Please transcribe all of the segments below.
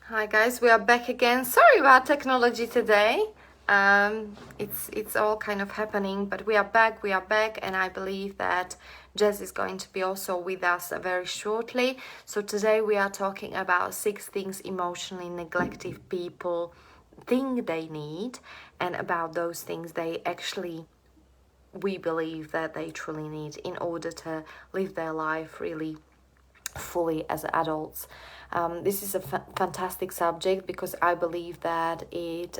Hi guys, we are back again. Sorry about technology today. It's all kind of happening, but we are back. And I believe that Jess is going to be also with us very shortly. So today we are talking about 6 things emotionally neglected people think they need, and about those things they actually we believe that they truly need in order to live their life really fully as adults. This is a fantastic subject because I believe that it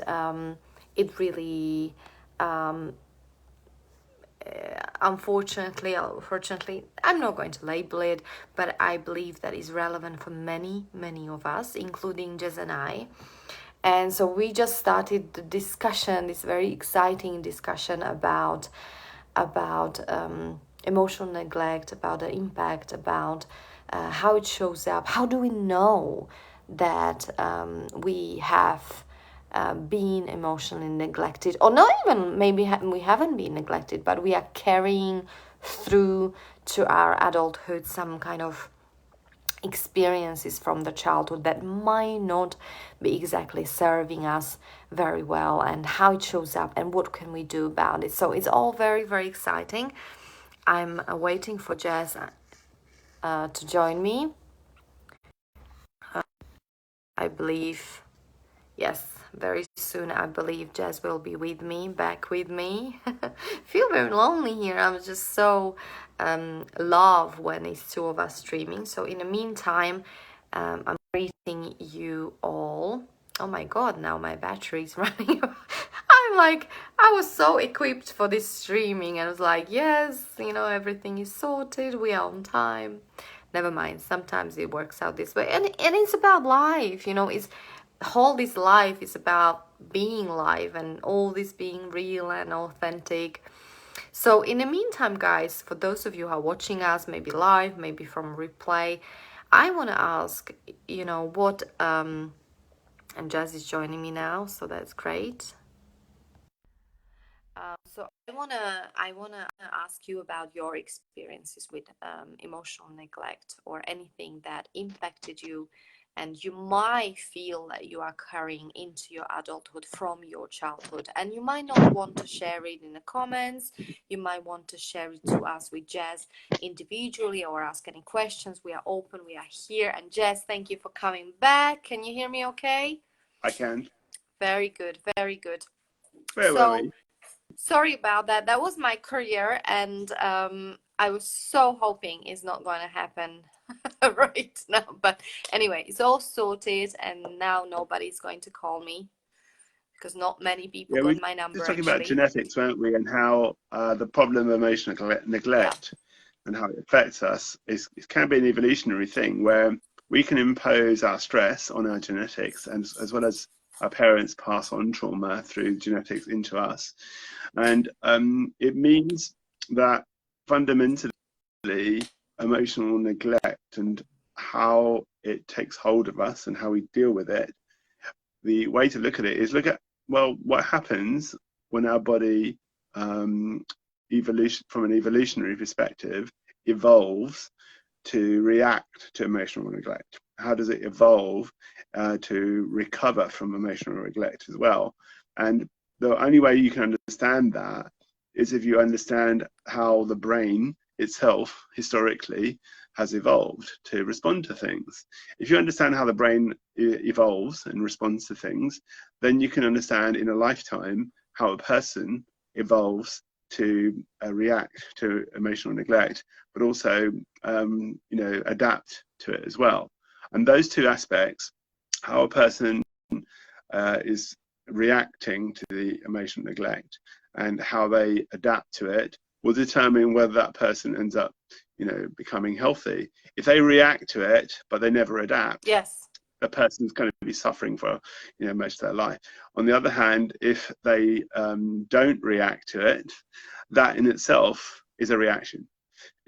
really unfortunately or fortunately, I'm not going to label it, but I believe that is relevant for many of us, including Jez and I. And so we just started the discussion, this very exciting discussion about emotional neglect, about the impact, about how it shows up. How do we know that we have been emotionally neglected, or not even maybe we haven't been neglected, but we are carrying through to our adulthood some kind of experiences from the childhood that might not be exactly serving us very well, and how it shows up and what can we do about it. So it's all very exciting. I'm waiting for Jazz to join me. I believe, yes, very soon I believe Jazz will be with me, back with me. Feel very lonely here. I'm just so love when it's two of us streaming. So in the meantime, I'm greeting you all. Oh my god, now my battery's running. I'm like, I was so equipped for this streaming. I was like, yes, everything is sorted. We are on time. Never mind. Sometimes it works out this way. And it's about life, it's whole this life is about being live and all this being real and authentic. So in the meantime, guys, for those of you who are watching us, maybe live, maybe from replay, I want to ask, what and Jazz is joining me now, so that's great. So I wanna ask you about your experiences with emotional neglect or anything that impacted you, and you might feel that you are carrying into your adulthood from your childhood, and you might not want to share it in the comments. You might want to share it to us with Jess individually or ask any questions. We are open. We are here. And Jess, thank you for coming back. Can you hear me? Okay. I can. Very good. Very good. Where were So we? sorry about that. That was my career, and I was so hoping it's not going to happen right now. But anyway, it's all sorted, and now nobody's going to call me because not many people Yeah, we got my were number talking about actually. genetics, weren't we? And how the problem of emotional Yeah. neglect and how it affects us is it can be an evolutionary thing where we can impose our stress on our genetics, and as well as our parents pass on trauma through genetics into us. And it means that fundamentally emotional neglect and how it takes hold of us and how we deal with it, the way to look at it is look at, well, what happens when our body, evolution from an evolutionary perspective, evolves to react to emotional neglect. How does it evolve to recover from emotional neglect as well? And the only way you can understand that is if you understand how the brain itself historically has evolved to respond to things. If you understand how the brain evolves and responds to things, then you can understand in a lifetime how a person evolves to react to emotional neglect, but also adapt to it as well. And those two aspects, how a person is reacting to the emotional neglect and how they adapt to it, will determine whether that person ends up, becoming healthy. If they react to it but they never adapt, Yes. the person's going to be suffering for most of their life. On the other hand, if they don't react to it, that in itself is a reaction.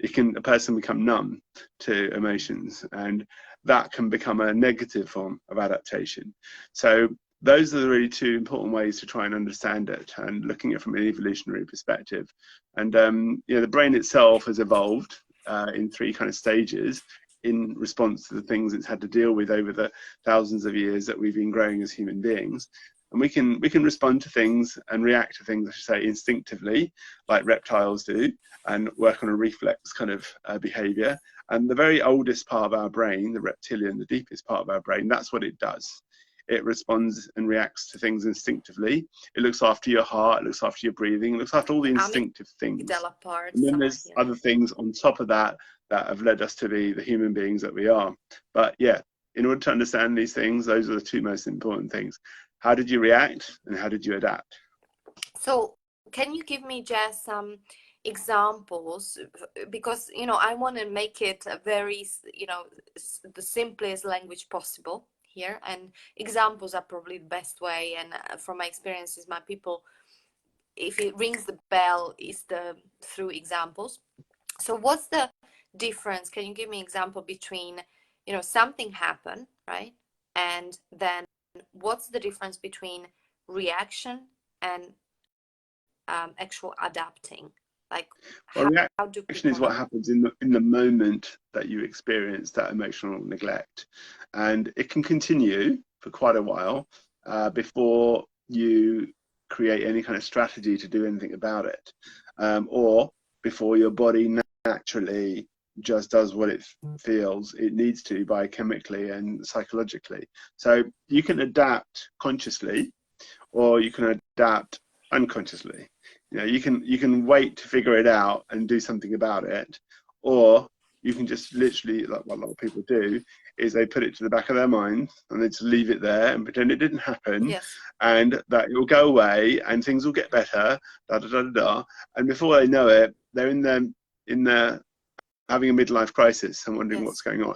A person become numb to emotions, and that can become a negative form of adaptation. So those are the really two important ways to try and understand it, and looking at it from an evolutionary perspective. And the brain itself has evolved in three kind of stages. in response to the things it's had to deal with over the thousands of years that we've been growing as human beings. And we can respond to things and react to things, I should say, instinctively, like reptiles do, and work on a reflex kind of behavior. And the very oldest part of our brain, the reptilian, the deepest part of our brain, that's what it does. It responds and reacts to things instinctively. It looks after your heart, it looks after your breathing, it looks after all the instinctive things. And then there's other things on top of that that have led us to be the human beings that we are. But yeah, in order to understand these things, those are the two most important things. How did you react and how did you adapt? So can you give me just some examples, because I want to make it a very the simplest language possible here, and examples are probably the best way. And from my experiences, my people, if it rings the bell, is through examples. So what's the difference? Can you give me an example between something happened, right, and then what's the difference between reaction and actual adapting? Like, well, how do reaction is what happens in the moment that you experience that emotional neglect, and it can continue for quite a while before you create any kind of strategy to do anything about it, or before your body naturally just does what it feels it needs to biochemically and psychologically. So you can adapt consciously, or you can adapt unconsciously. You can wait to figure it out and do something about it, or you can just literally, like what a lot of people do, is they put it to the back of their mind and they just leave it there and pretend it didn't happen. Yes. And that it will go away and things will get better, da da da da da. And before they know it, they're in their having a midlife crisis and wondering Yes. what's going on.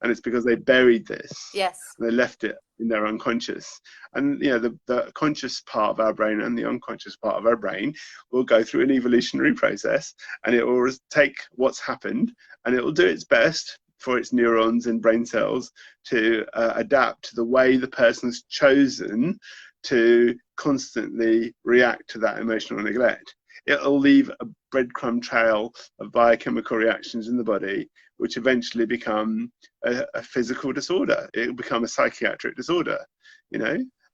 And it's because they buried this. Yes. They left it in their unconscious. And the conscious part of our brain and the unconscious part of our brain will go through an evolutionary process, and it will take what's happened and it will do its best for its neurons and brain cells to adapt to the way the person's chosen to constantly react to that emotional neglect. It'll leave a breadcrumb trail of biochemical reactions in the body, which eventually become a physical disorder. It'll become a psychiatric disorder.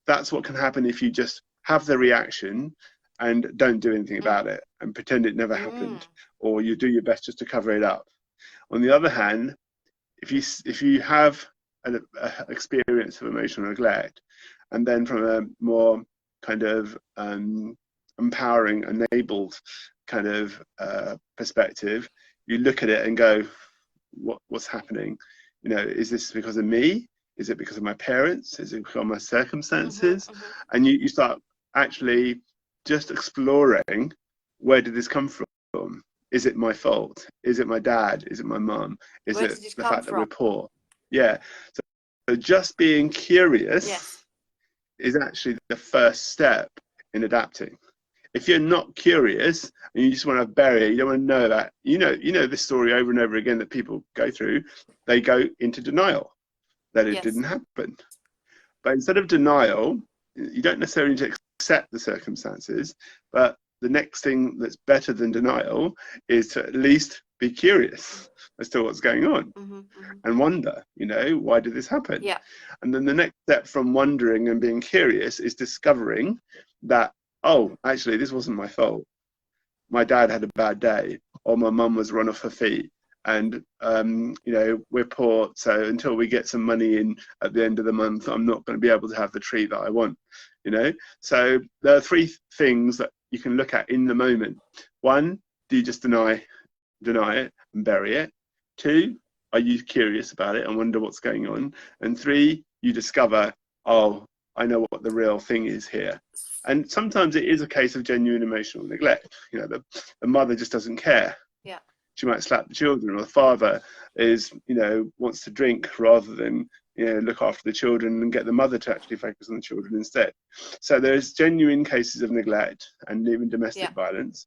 That's what can happen if you just have the reaction and don't do anything about it and pretend it never happened, or you do your best just to cover it up. On the other hand, if you have an experience of emotional neglect, and then from a more kind of empowering, enabled kind of perspective, you look at it and go, what's happening? Is this because of me? Is it because of my parents? Is it because of my circumstances? And you start actually just exploring, where did this come from? Is it my fault? Is it my dad? Is it my mum? Is it the fact that we're poor? Yeah. So just being curious is actually the first step in adapting. If you're not curious and you just want to bury it, you don't want to know that, you know this story over and over again that people go through, they go into denial that it didn't happen. But instead of denial, you don't necessarily need to accept the circumstances, but the next thing that's better than denial is to at least be curious as to what's going on and wonder, why did this happen? Yeah. And then the next step from wondering and being curious is discovering that, oh, actually, this wasn't my fault. My dad had a bad day, or my mum was run off her feet, and we're poor, so until we get some money in at the end of the month, I'm not going to be able to have the treat that I want. So there are three things that you can look at in the moment. One, do you just deny it and bury it? Two, are you curious about it and wonder what's going on? And three, you discover, oh, I know what the real thing is here. And sometimes it is a case of genuine emotional neglect. The mother just doesn't care. Yeah. She might slap the children, or the father wants to drink rather than look after the children and get the mother to actually focus on the children instead. So there's genuine cases of neglect and even domestic violence.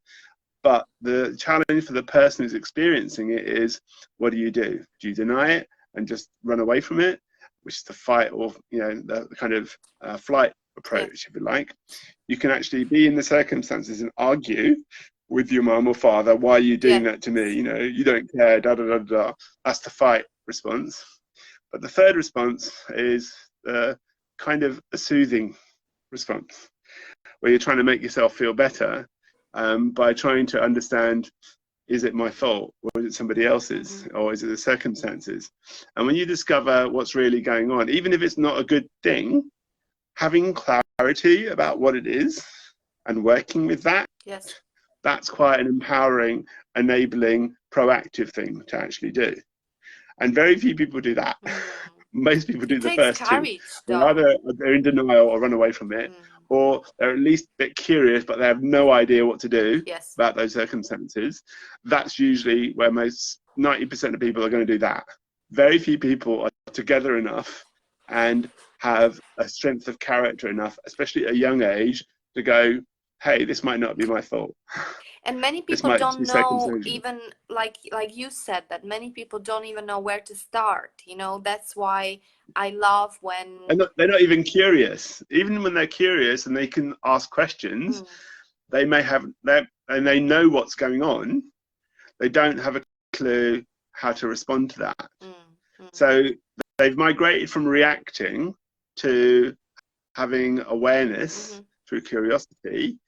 But the challenge for the person who's experiencing it is, what do? Do you deny it and just run away from it, which is the fight, or the kind of flight approach, if you like? You can actually be in the circumstances and argue with your mum or father, why are you doing that to me? You don't care, da da da da. That's the fight response. But the third response is kind of a soothing response, where you're trying to make yourself feel better by trying to understand, is it my fault, or is it somebody else's, or is it the circumstances? And when you discover what's really going on, even if it's not a good thing, having clarity about what it is and working with that, Yes. that's quite an empowering, enabling, proactive thing to actually do. And very few people do that. Most people do It the takes first two. courage, They're though. either in denial or run away from it, or they're at least a bit curious, but they have no idea what to do Yes. about those circumstances. That's usually where most 90% of people are going to do that. Very few people are together enough and have a strength of character enough, especially at a young age, to go, hey, this might not be my fault. And many This people might be don't know, circumstantial. even like you said, that many people don't even know where to start. That's why I love when They're not even curious. Even when they're curious and they can ask questions, they may have that, and they know what's going on. They don't have a clue how to respond to that. So they've migrated from reacting to having awareness through curiosity,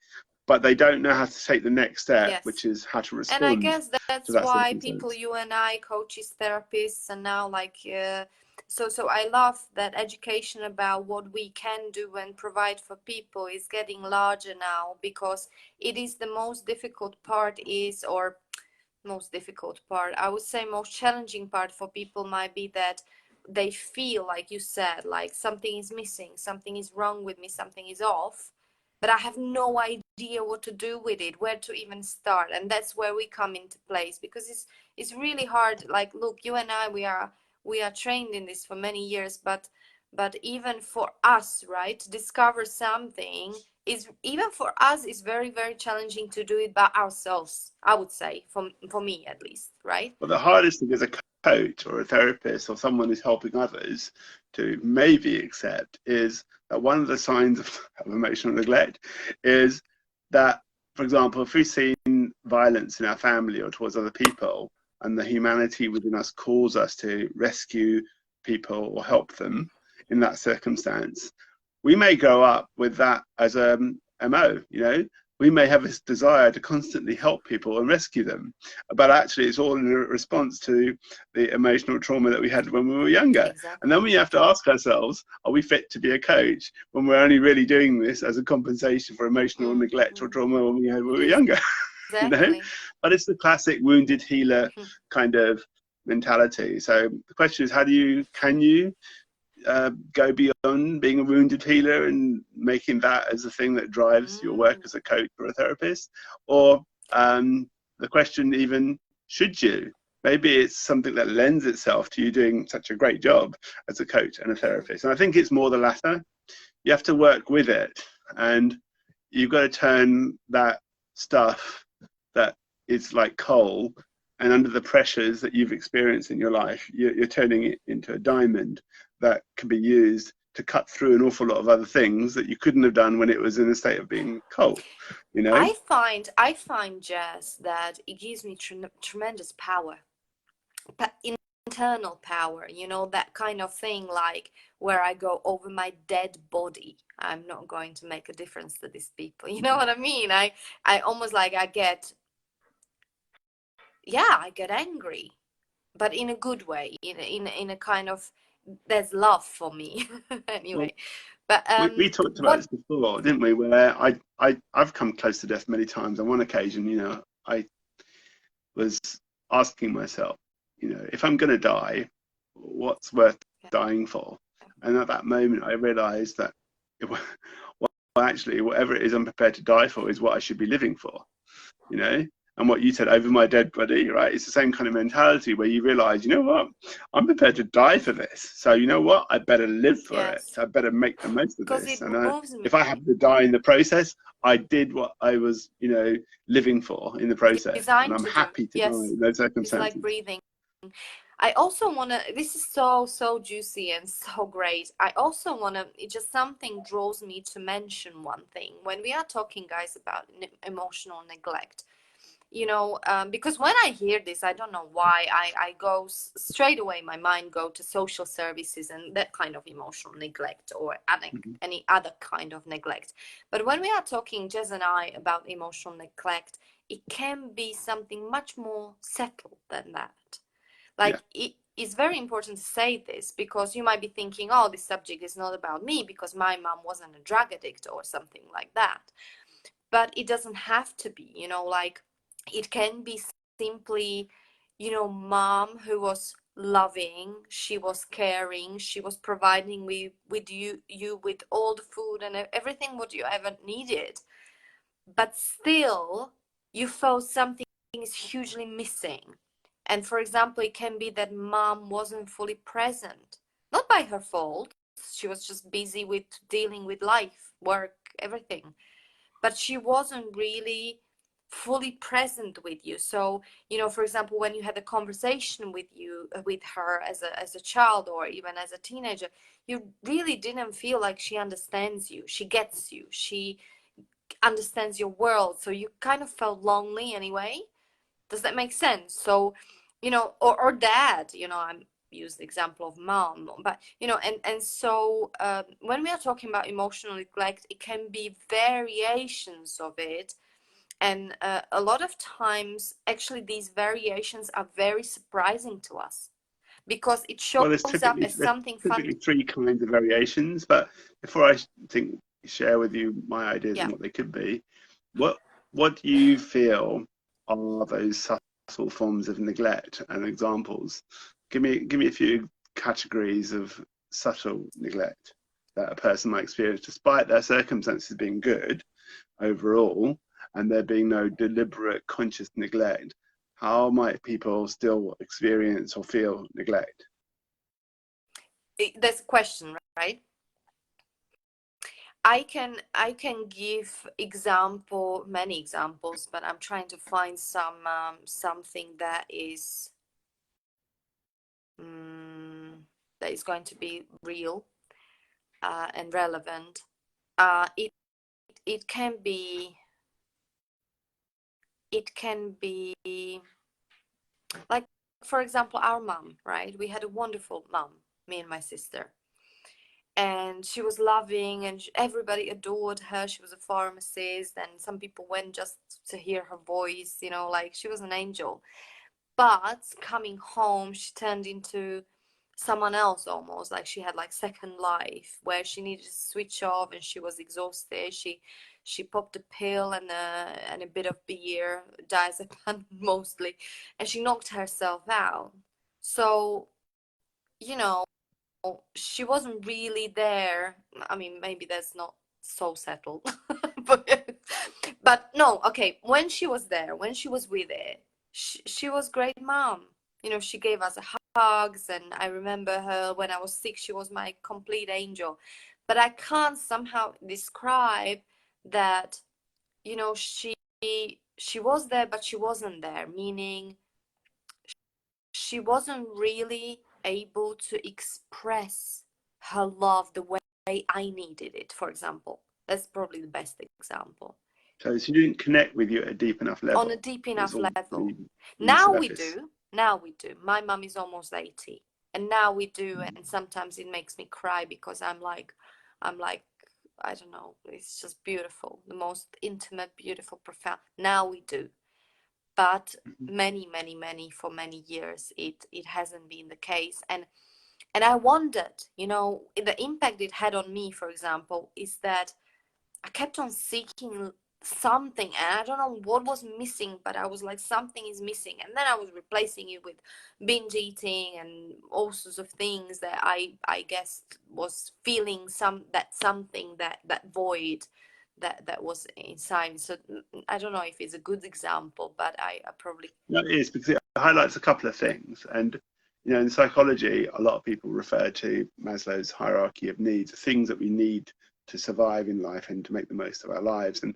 but they don't know how to take the next step, Yes. which is how to And I respond guess to that's that why people, circumstance. you and I, coaches, therapists, and now so I love that education about what we can do and provide for people is getting larger now, because it is the most difficult part is, or most difficult part, I would say most challenging part for people might be that they feel, like you said, like something is missing, something is wrong with me, something is off, but I have no idea what to do with it, where to even start. And that's where we come into place, because it's really hard. Like, look, you and I, we are trained in this for many years, but even for us, right, to discover something is, even for us, is very, very challenging to do it by ourselves, I would say, for me at least, right? But the hardest thing as a coach or a therapist or someone who's helping others to maybe accept is that one of the signs of emotional neglect is that, for example, if we've seen violence in our family or towards other people, and the humanity within us calls us to rescue people or help them in that circumstance, we may grow up with that as a MO, we may have this desire to constantly help people and rescue them, but actually it's all in a response to the emotional trauma that we had when we were younger. Exactly. And then we have to ask ourselves, are we fit to be a coach when we're only really doing this as a compensation for emotional neglect or trauma when we were younger? Exactly. But it's the classic wounded healer kind of mentality. So the question is, can you go beyond being a wounded healer and making that as the thing that drives your work as a coach or a therapist? Or the question even, should you? Maybe it's something that lends itself to you doing such a great job as a coach and a therapist. And I think it's more the latter. You have to work with it, and you've got to turn that stuff that is like coal, and under the pressures that you've experienced in your life, you're turning it into a diamond that can be used to cut through an awful lot of other things that you couldn't have done when it was in a state of being coal. I find, Jess, that it gives me tremendous power, internal power, that kind of thing, like where I go over my dead body. I'm not going to make a difference to these people. You know what I mean? I almost like I get angry, but in a good way, in a kind of, there's love for me. Well, Anyway, but we talked about what this before, didn't we? Where I've come close to death many times. On one occasion, I was asking myself, if I'm going to die, what's worth dying for? And at that moment, I realized that, well, actually, whatever it is I'm prepared to die for is what I should be living for, And what you said, over my dead body, right? It's the same kind of mentality where you realize, you know what? I'm prepared to die for this. So you know what? I better live for it. Yes, I better make the most of because this. it And moves me. if I have to die in the process, I did what I was, living for in the process. And Designed I'm to do. happy to die Yes, in those it's like circumstances. breathing. I also want to, this is so juicy and so great. I also want to, it just, something draws me to mention one thing when we are talking, guys, about emotional neglect. because when I hear this, I don't know why, I go straight away, my mind go to social services and that kind of emotional neglect, or Mm-hmm. any other kind of neglect. But when we are talking, Jez and I, about emotional neglect, it can be something much more settled than that. Yeah. Like, it is very important to say this, because you might be thinking, oh, this subject is not about me because my mom wasn't a drug addict or something like that. But it doesn't have to be, like, it can be simply, mom who was loving, she was caring, she was providing with you with all the food and everything what you ever needed, but still you felt something is hugely missing. And for example, it can be that mom wasn't fully present, not by her fault, she was just busy with dealing with life, work, everything, but she wasn't really fully present with you. So, for example, when you had a conversation with her as a child or even as a teenager, you really didn't feel like she understands you, she gets you, she understands your world. So you kind of felt lonely anyway. Does that make sense? So, or dad, I'm use the example of mom, but and so when we are talking about emotional neglect, it can be variations of it. And a lot of times, actually, these variations are very surprising to us, because it shows Well, up as there's something typically fun. three kinds of variations, but before I think share with you my ideas Yeah. and what they could be, what what do you feel are those subtle forms of neglect and examples? Give me a few categories of subtle neglect that a person might experience despite their circumstances being good overall, and there being no deliberate conscious neglect. How might people still experience or feel neglect? That's a question, right? I can give many examples, but I'm trying to find something um, that is going to be real and relevant. It can be like, for example, our mom, right? We had a wonderful mom, me and my sister, and she was loving, and everybody adored her. She was a pharmacist, and some people went just to hear her voice, like, she was an angel. But coming home, she turned into someone else, almost like she had like second life, where she needed to switch off, and she was exhausted. She popped a pill and a bit of beer, diazepam mostly, and she knocked herself out. So, you know she wasn't really there. I mean, maybe that's not so settled. but no, okay, when she was there, when she was with it, she was great mom. She gave us hugs, and I remember her when I was sick, she was my complete angel. But I can't somehow describe that, she was there, but she wasn't there, meaning she wasn't really able to express her love the way I needed it, for example. That's probably the best example. So she didn't connect with you at a deep enough On a level. deep It was enough all level. on the Now we surface. do. Now we do. My mum is almost 80. And now we do. Mm. And sometimes it makes me cry, because I'm like, I don't know, it's just beautiful. The most intimate, beautiful, profound. Now we do. But Mhm. for many years, it hasn't been the case. And I wondered, the impact it had on me, for example, is that I kept on seeking something, and I don't know what was missing, but I was like, something is missing. And then I was replacing it with binge eating and all sorts of things that I guess was feeling something, that void that was inside. So I don't know if it's a good example, but I probably. No, it is because it highlights a couple of things. And, in psychology, a lot of people refer to Maslow's hierarchy of needs, the things that we need to survive in life and to make the most of our lives. And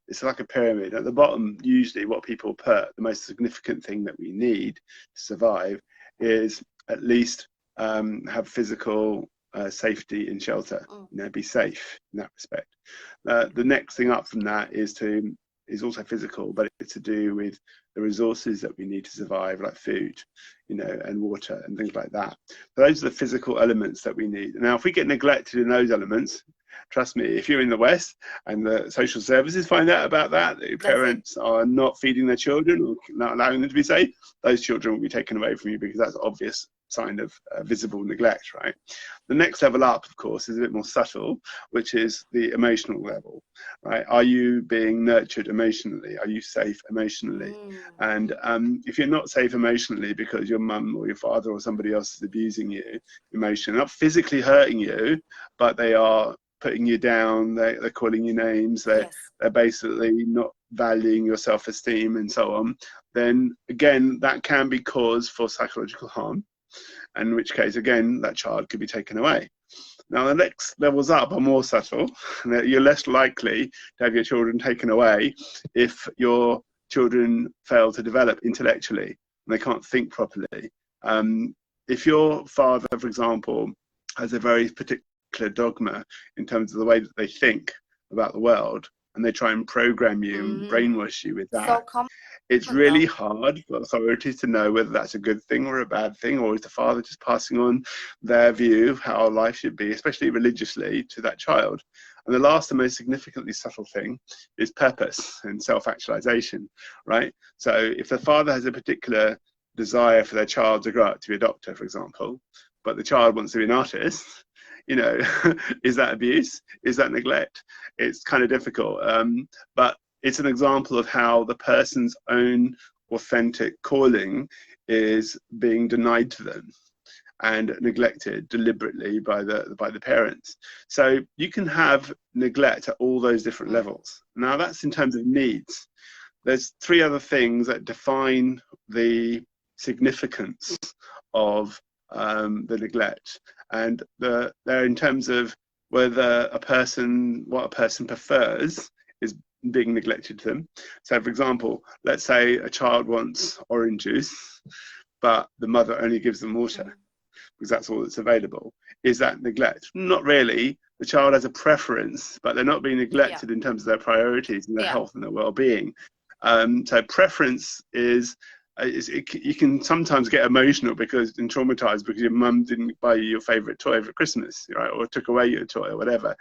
it's like a pyramid. At the bottom, usually what people put, the most significant thing that we need to survive is at least have physical safety and shelter, Mm, be safe in that respect. The next thing up from that is to is also physical, but it's to do with the resources that we need to survive, like food, and water and things like that. So those are the physical elements that we need. Now, if we get neglected in those elements, trust me, if you're in the West and the social services find out about that your That's it. parents are not feeding their children or not allowing them to be safe, those children will be taken away from you, because that's an obvious sign of visible neglect, right? The next level up, of course, is a bit more subtle, which is the emotional level, right? Are you being nurtured emotionally? Are you safe emotionally? And if you're not safe emotionally because your mum or your father or somebody else is abusing you emotionally, not physically hurting you, but they are putting you down, they're calling you names, they're basically not valuing your self-esteem and so on, then again, that can be cause for psychological harm, in which case, again, that child could be taken away. Now, the next levels up are more subtle. You're less likely to have your children taken away if your children fail to develop intellectually and they can't think properly. If your father, for example, has a very particular dogma in terms of the way that they think about the world, and they try and program you and brainwash you with that, so common, it's really hard for authorities to know whether that's a good thing or a bad thing, or is the father just passing on their view of how life should be, especially religiously, to that child. And the last and most significantly subtle thing is purpose and self-actualization, right? So if the father has a particular desire for their child to grow up to be a doctor, for example, but the child wants to be an artist, is that abuse? Is that neglect? It's kind of difficult, but it's an example of how the person's own authentic calling is being denied to them and neglected deliberately by the parents. So you can have neglect at all those different levels. Now, that's in terms of needs. There's three other things that define the significance of the neglect, and they're in terms of whether what a person prefers is being neglected to them. So, for example, let's say a child wants orange juice, but the mother only gives them water because that's all that's available. Is that neglect? Not really. The child has a preference, but they're not being neglected in terms of their priorities and their health and their well-being. So preference is you can sometimes get emotional and traumatized because your mum didn't buy you your favorite toy for Christmas, right, or took away your toy or whatever,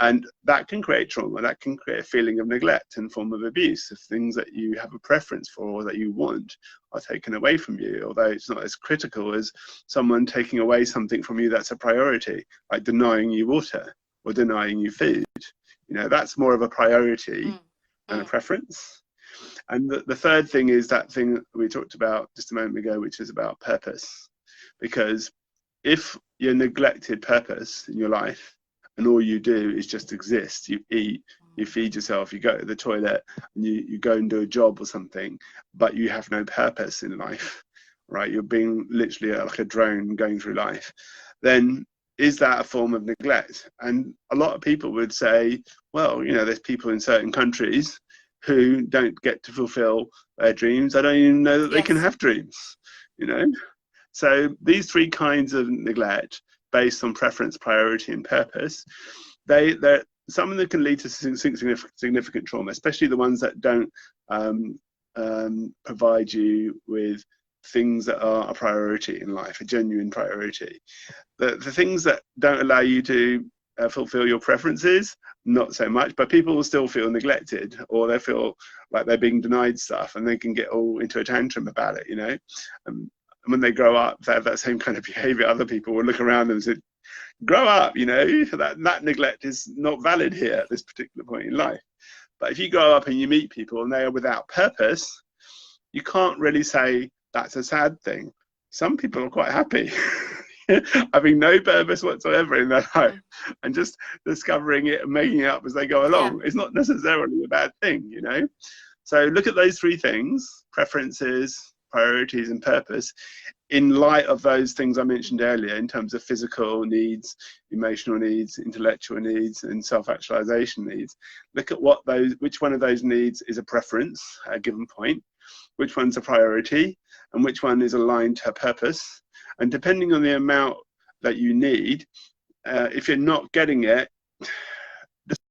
and that can create trauma. That can create a feeling of neglect and form of abuse if things that you have a preference for or that you want are taken away from you, although it's not as critical as someone taking away something from you that's a priority, like denying you water or denying you food. That's more of a priority than a preference. And the third thing is that thing we talked about just a moment ago, which is about purpose. Because if you're neglected purpose in your life and all you do is just exist, you eat, you feed yourself, you go to the toilet, and you go and do a job or something, but you have no purpose in life, right? You're being literally like a drone going through life, then is that a form of neglect? And a lot of people would say, well, there's people in certain countries who don't get to fulfill their dreams. I don't even know that they can have dreams, So these three kinds of neglect, based on preference, priority, and purpose, some of them can lead to significant trauma, especially the ones that don't provide you with things that are a priority in life, a genuine priority. The things that don't allow you to fulfill your preferences, not so much, but people will still feel neglected, or they feel like they're being denied stuff, and they can get all into a tantrum about it, and when they grow up, they have that same kind of behavior. Other people will look around them and say, grow up, that neglect is not valid here at this particular point in life. But if you grow up and you meet people and they are without purpose, you can't really say that's a sad thing. Some people are quite happy having no purpose whatsoever in their life and just discovering it and making it up as they go along. It's not necessarily a bad thing, So look at those three things: preferences, priorities, and purpose, in light of those things I mentioned earlier in terms of physical needs, emotional needs, intellectual needs, and self-actualization needs. Look at which one of those needs is a preference at a given point, which one's a priority, and which one is aligned to a purpose. And depending on the amount that you need, if you're not getting it,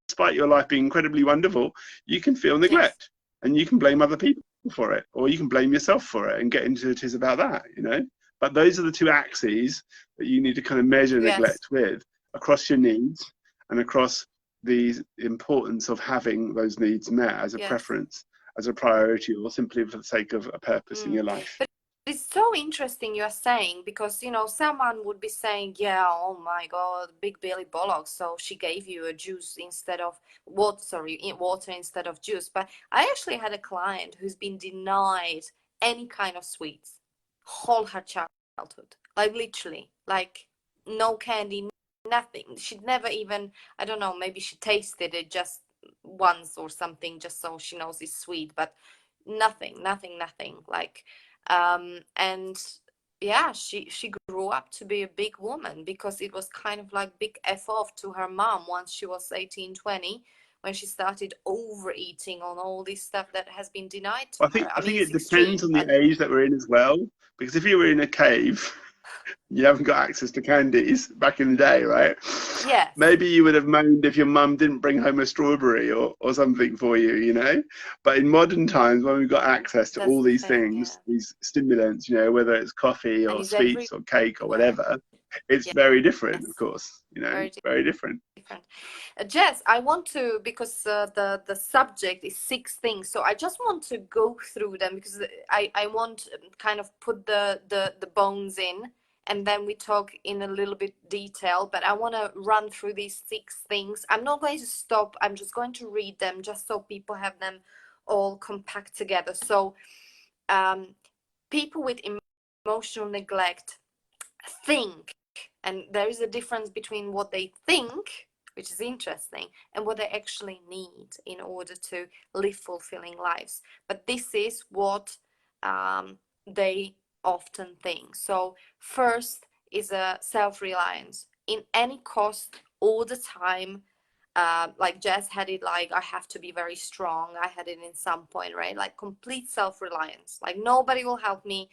despite your life being incredibly wonderful, you can feel neglect. and you can blame other people for it, or you can blame yourself for it and get into it is about that, you know. But those are the two axes that you need to kind of measure Yes. neglect with, across your needs and across the importance of having those needs met as a Yes. preference, as a priority, or simply for the sake of a purpose in your life. But it's so interesting you're saying, because someone would be saying, yeah, oh my god, big Billy bollocks, so she gave you a juice instead of water, sorry, water instead of juice. But I actually had a client who's been denied any kind of sweets whole her childhood, like literally, like no candy, nothing. She'd never even, I don't know, maybe she tasted it just once or something, just so she knows it's sweet, but nothing, like and yeah, she grew up to be a big woman, because it was kind of like big F off to her mom once she was 18, 20, when she started overeating on all this stuff that has been denied to I her. think I I mean, think it's it depends extreme, on the but age that we're in as well. Because if you were in a cave, you haven't got access to candies back in the day, right? yes, Maybe you would have moaned if your mum didn't bring home a strawberry or something for you, you know? But in modern times, when we've got access to that's all the these thing, things, yeah. these stimulants, you know, whether it's coffee And or it's sweets or cake or everywhere. whatever, it's very different, of Yes, course, you know, very very different. different. Jess, I want to, because the subject is 6 things, so I just want to go through them, because I want kind of put the bones in, and then we talk in a little bit detail. But I want to run through these 6 things. I'm not going to stop. I'm just going to read them, just so people have them all compact together. So, um, people with emotional neglect think, and there is a difference between what they think, which is interesting, and what they actually need in order to live fulfilling lives. But this is what they often think. So first is a self-reliance in any cost, all the time. Like Jess had it, like I have to be very strong. I had it in some point, right? Like complete self-reliance, like nobody will help me.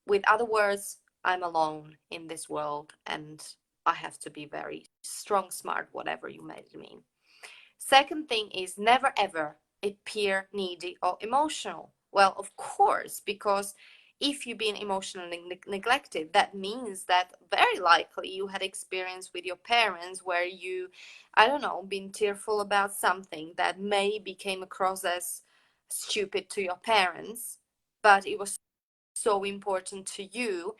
With other words, I'm alone in this world, and I have to be very strong, smart, whatever you made it mean. Second thing is never ever appear needy or emotional. Well, of course, because if you've been emotionally neglected, that means that very likely you had experience with your parents where you, I don't know, been tearful about something that maybe came across as stupid to your parents, but it was so important to you,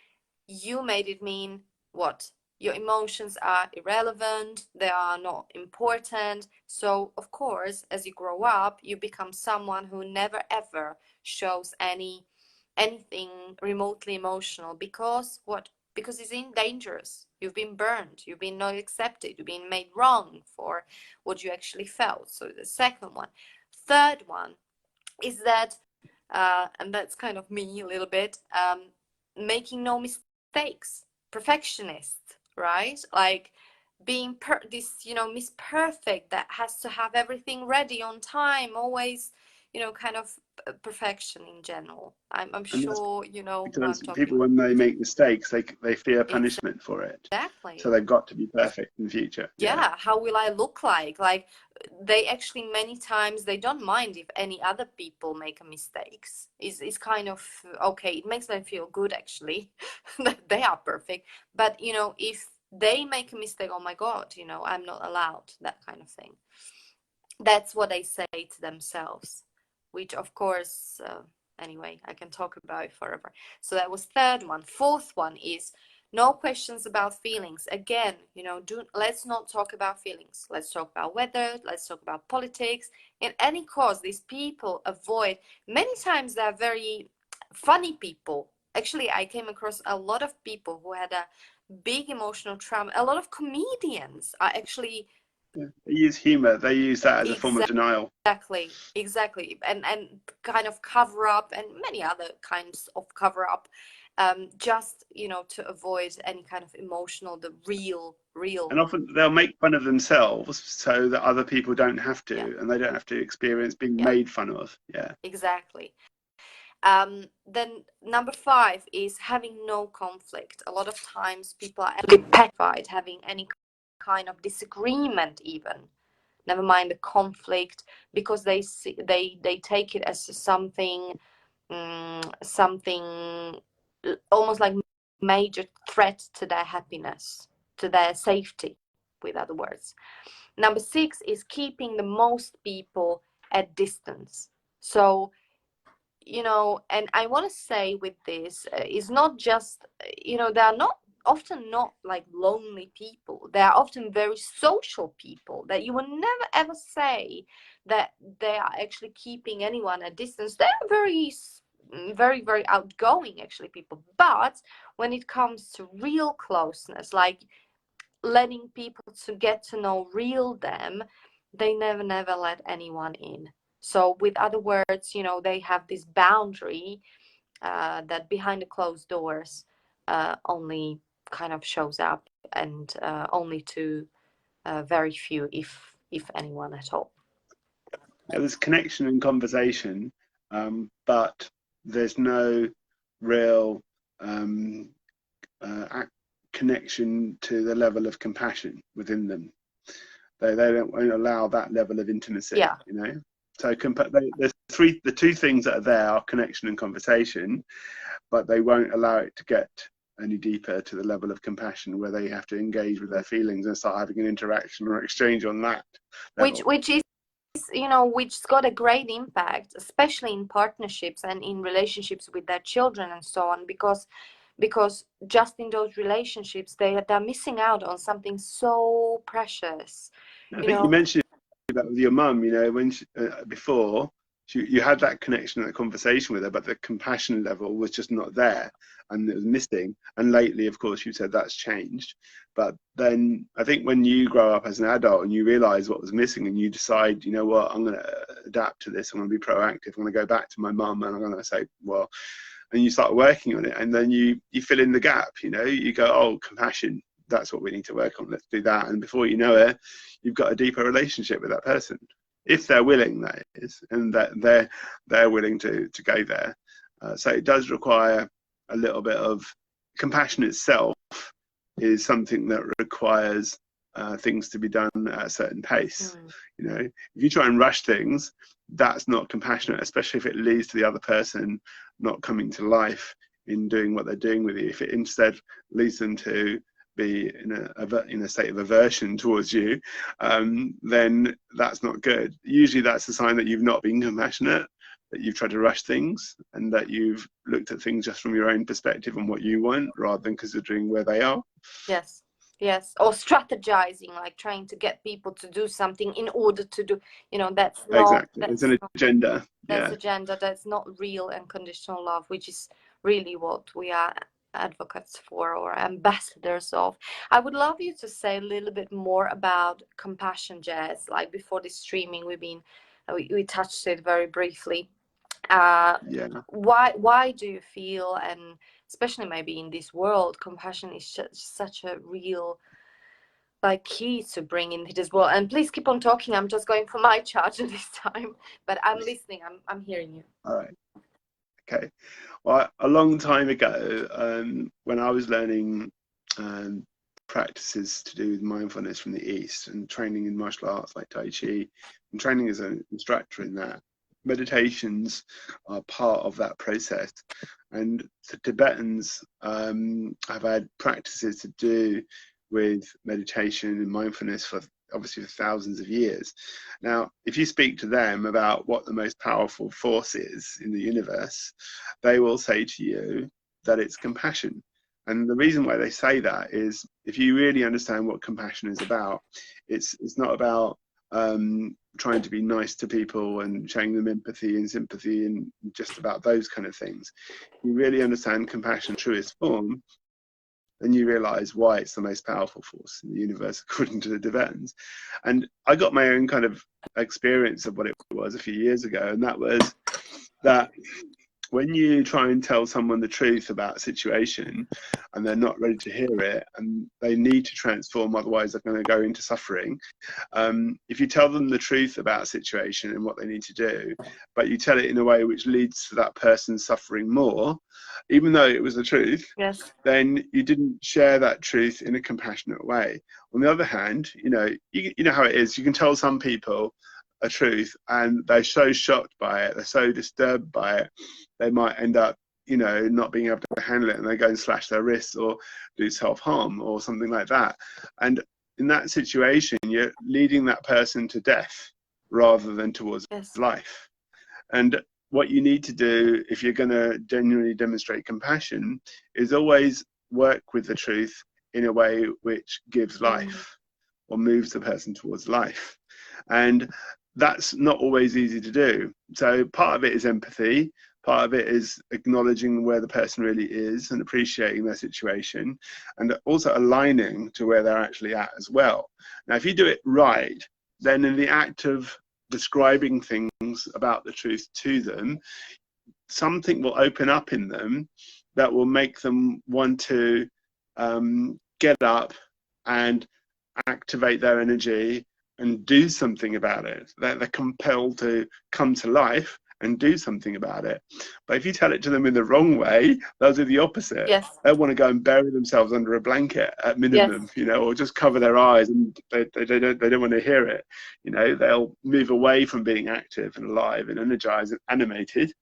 you made it mean what? Your emotions are irrelevant, they are not important. So, of course, as you grow up, you become someone who never ever shows anything remotely emotional, because what? Because it's dangerous. You've been burned, you've been not accepted, you've been made wrong for what you actually felt. So, the second one. Third one is that and that's kind of me a little bit, making no mistakes, perfectionist, right? Like being this, Miss Perfect that has to have everything ready on time, always, kind of perfection in general. I'm And that's sure you know what I'm because talking people, about. when they make mistakes, they fear punishment for it. So Exactly. they've got to be perfect in the future. Yeah. Yeah, how will I look like they actually many times they don't mind if any other people make mistakes. Is kind of okay, it makes them feel good actually that they are perfect. But if they make a mistake, oh my god, I'm not allowed, that kind of thing. That's what they say to themselves, which of course, anyway, I can talk about it forever. So that was third one. Fourth one is no questions about feelings. Again, let's not talk about feelings. Let's talk about weather. Let's talk about politics. In any cause, these people avoid. Many times they're very funny people. Actually, I came across a lot of people who had a big emotional trauma. A lot of comedians are actually Yeah. They use humor. They use that as a form of exactly. denial. Exactly, and kind of cover up, and many other kinds of cover up, just to avoid any kind of emotional, the real, And often they'll make fun of themselves so that other people don't have yeah, to, and they don't have to experience being yeah, made fun of. Yeah. exactly. Then number 5 is having no conflict. A lot of times people are actually petrified having any kind of disagreement even. never mind the conflict, because they take it as something, something almost like major threat to their happiness, to their safety, with other words. Number 6 is keeping the most people at distance. So, and I want to say with this, is not just, they are not often not like lonely people. They are often very social people that you will never ever say that they are actually keeping anyone at distance. They are very, very outgoing, actually, people. But when it comes to real closeness, like letting people to get to know real them, they never let anyone in. So with other words, they have this boundary, that behind the closed doors, only kind of shows up, and only to very few, if anyone at all. Yeah, there's connection and conversation, but there's no real connection to the level of compassion within them. They won't allow that level of intimacy. Yeah. So the two things that are there are connection and conversation, but they won't allow it to get any deeper to the level of compassion where they have to engage with their feelings and start having an interaction or exchange on that level. Which is, which's got a great impact, especially in partnerships and in relationships with their children and so on, because just in those relationships they're missing out on something so precious. I think you mentioned that with your mum, when before you had that connection and that conversation with her, but the compassion level was just not there and it was missing. And lately, of course, you said that's changed. But then I think when you grow up as an adult and you realize what was missing and you decide, what, I'm going to adapt to this, I'm going to be proactive, I'm going to go back to my mum and I'm going to say, well, and you start working on it, and then you fill in the gap. You go, oh, compassion, that's what we need to work on, let's do that. And before you know it, you've got a deeper relationship with that person, if they're willing, that is, and that they're willing to go there. So it does require a little bit of compassion. Itself is something that requires things to be done at a certain pace. If you try and rush things, that's not compassionate, especially if it leads to the other person not coming to life in doing what they're doing with you. If it instead leads them to be in a state of aversion towards you, then that's not good. Usually that's a sign that you've not been compassionate, that you've tried to rush things, and that you've looked at things just from your own perspective and what you want, rather than considering where they are. Yes, or strategizing, like trying to get people to do something in order to do, that's not exactly. It's an agenda. Agenda. That's not real and conditional love, which is really what we are advocates for, or ambassadors of. I would love you to say a little bit more about compassion, Jazz. Like before this streaming, we touched it very briefly. Why do you feel, and especially maybe in this world, compassion is just such a real key to bring into this world? And please keep on talking. I'm just going for my charger this time, but I'm listening. I'm hearing you. All right. Okay. Well, a long time ago, when I was learning practices to do with mindfulness from the East and training in martial arts like Tai Chi and training as an instructor in that, meditations are part of that process. And the Tibetans have had practices to do with meditation and mindfulness for obviously for thousands of years. Now, if you speak to them about what the most powerful force is in the universe, they will say to you that it's compassion. And the reason why they say that is, if you really understand what compassion is about, it's not about trying to be nice to people and showing them empathy and sympathy and just about those kind of things. You really understand compassion truest form, then you realize why it's the most powerful force in the universe, according to the Tibetans. And I got my own kind of experience of what it was a few years ago, and that was that when you try and tell someone the truth about a situation and they're not ready to hear it and they need to transform, otherwise they're going to go into suffering. If you tell them the truth about a situation and what they need to do, but you tell it in a way which leads to that person suffering more, even though it was the truth, Yes. then you didn't share that truth in a compassionate way. On the other hand, you know how it is. You can tell some people a truth and they're so shocked by it, they're so disturbed by it, they might end up, not being able to handle it, and they go and slash their wrists or do self-harm or something like that. And in that situation, you're leading that person to death rather than towards Yes. life. And what you need to do if you're going to genuinely demonstrate compassion is always work with the truth in a way which gives Mm. life or moves the person towards life. And that's not always easy to do. So part of it is empathy. Part of it is acknowledging where the person really is and appreciating their situation, and also aligning to where they're actually at as well. Now, if you do it right, then in the act of describing things about the truth to them, something will open up in them that will make them want to get up and activate their energy and do something about it. They're compelled to come to life and do something about it. But if you tell it to them in the wrong way, they'll do the opposite. Yes. They'll want to go and bury themselves under a blanket at Yes. minimum, or just cover their eyes, and they don't want to hear it. They'll move away from being active and alive and energized and animated,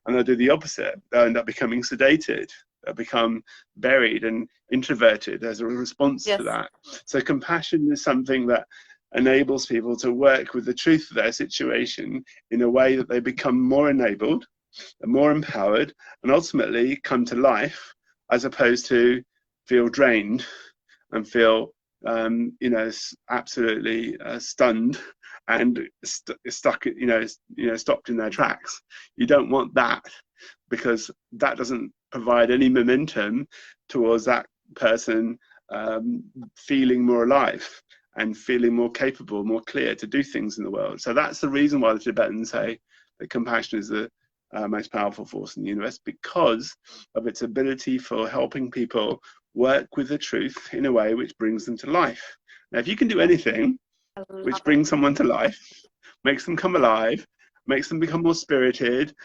and they'll do the opposite. They'll end up becoming sedated. They'll become buried and introverted as a response to Yes. that. So compassion is something that enables people to work with the truth of their situation in a way that they become more enabled and more empowered and ultimately come to life, as opposed to feel drained and feel absolutely stunned and stuck, stopped in their tracks. You don't want that, because that doesn't provide any momentum towards that person feeling more alive and feeling more capable, more clear to do things in the world. So that's the reason why the Tibetans say that compassion is the most powerful force in the universe, because of its ability for helping people work with the truth in a way which brings them to life. Now, if you can do anything I which love it. brings someone to life, makes them come alive, makes them become more spirited,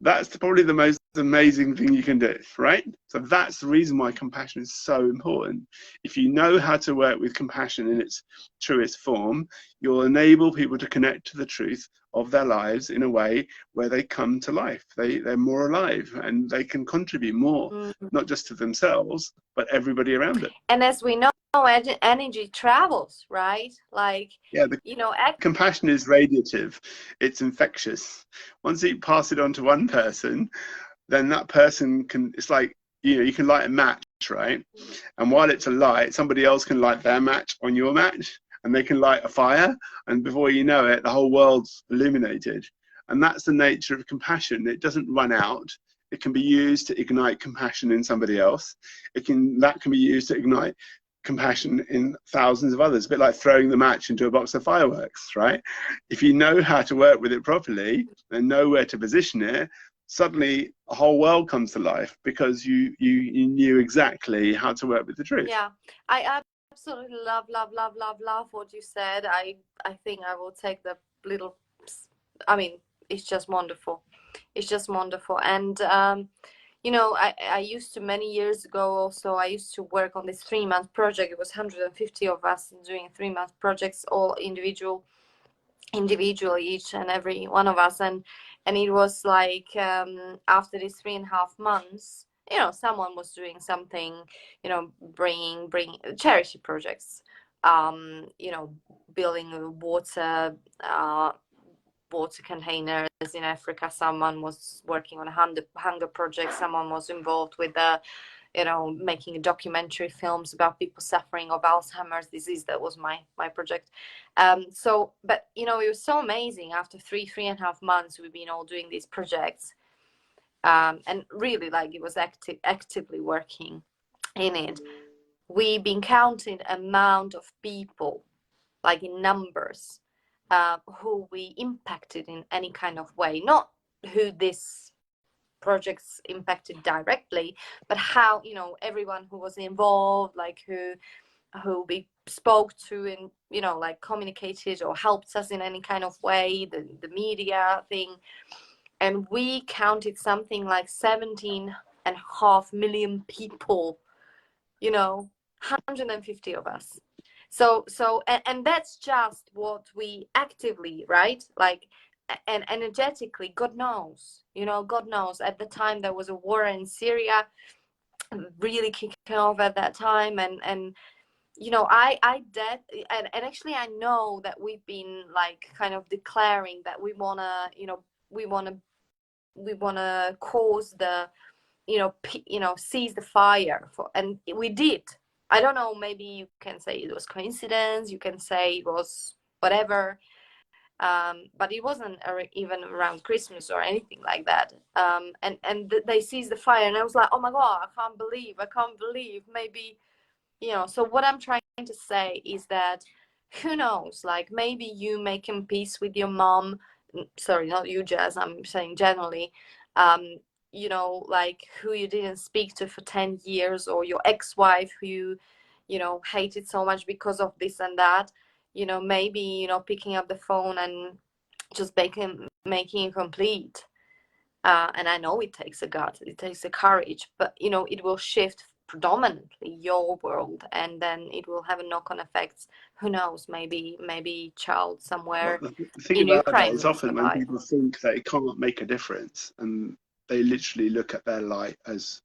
that's probably the most amazing thing you can do, right? So that's the reason why compassion is so important. If you know how to work with compassion in its truest form, you'll enable people to connect to the truth of their lives in a way where they come to life. They're more alive and they can contribute more, Mm. not just to themselves, but everybody around them. And as we know, energy travels, right? Like, Yeah, the compassion is radiative, it's infectious. Once you pass it on to one person, then that person it's like, you can light a match, right? And while it's a light, somebody else can light their match on your match, and they can light a fire, and before you know it, the whole world's illuminated. And that's the nature of compassion. It doesn't run out. It can be used to ignite compassion in somebody else. That can be used to ignite compassion in thousands of others, a bit like throwing the match into a box of fireworks, right? If you know how to work with it properly and know where to position it, suddenly a whole world comes to life, because you knew exactly how to work with the truth. Yeah, I absolutely love what you said. I think I will take the little. I mean, it's just wonderful. It's just wonderful. And I used to, many years ago also, I used to work on this 3-month project. It was 150 of us doing 3-month projects, all individually, each and every one of us. And it was like, after these 3.5 months, someone was doing something, bringing charity projects, building water containers in Africa. Someone was working on a hunger project. Someone was involved with making documentary films about people suffering of Alzheimer's disease. That was my project. But it was so amazing. After 3.5 months, we've been all doing these projects, and really, like, it was actively working in it. We've been counting amount of people, like in numbers, who we impacted in any kind of way, not who this projects impacted directly, but how, you know, everyone who was involved, like who we spoke to and, you know, like communicated or helped us in any kind of way, the media thing. And we counted something like 17.5 million people, you know, 150 of us. And that's just what we actively, right, like, and energetically, God knows, you know, God knows. At the time there was a war in Syria really kicking off at that time, and you know, I did, and actually I know that we've been like kind of declaring that we wanna, you know, we wanna cause the, you know, seize the fire for, and we did. I don't know, maybe you can say it was coincidence, you can say it was whatever, but it wasn't even around Christmas or anything like that. And they seized the fire, and I was like, oh my God, I can't believe, maybe, you know. So what I'm trying to say is that, who knows, like maybe you making peace with your mom, sorry, not you, Jazz, I'm saying generally, um you know, like who you didn't speak to for 10 years, or your ex-wife who you know, hated so much because of this and that, you know, maybe, you know, picking up the phone and just making it complete. And I know it takes a gut, it takes a courage, but you know, it will shift predominantly your world, and then it will have a knock-on effects. Who knows? Maybe child Well, somewhere the thing in about that Ukraine is will often when survive. people think that it can't make a difference, and they literally look at their light as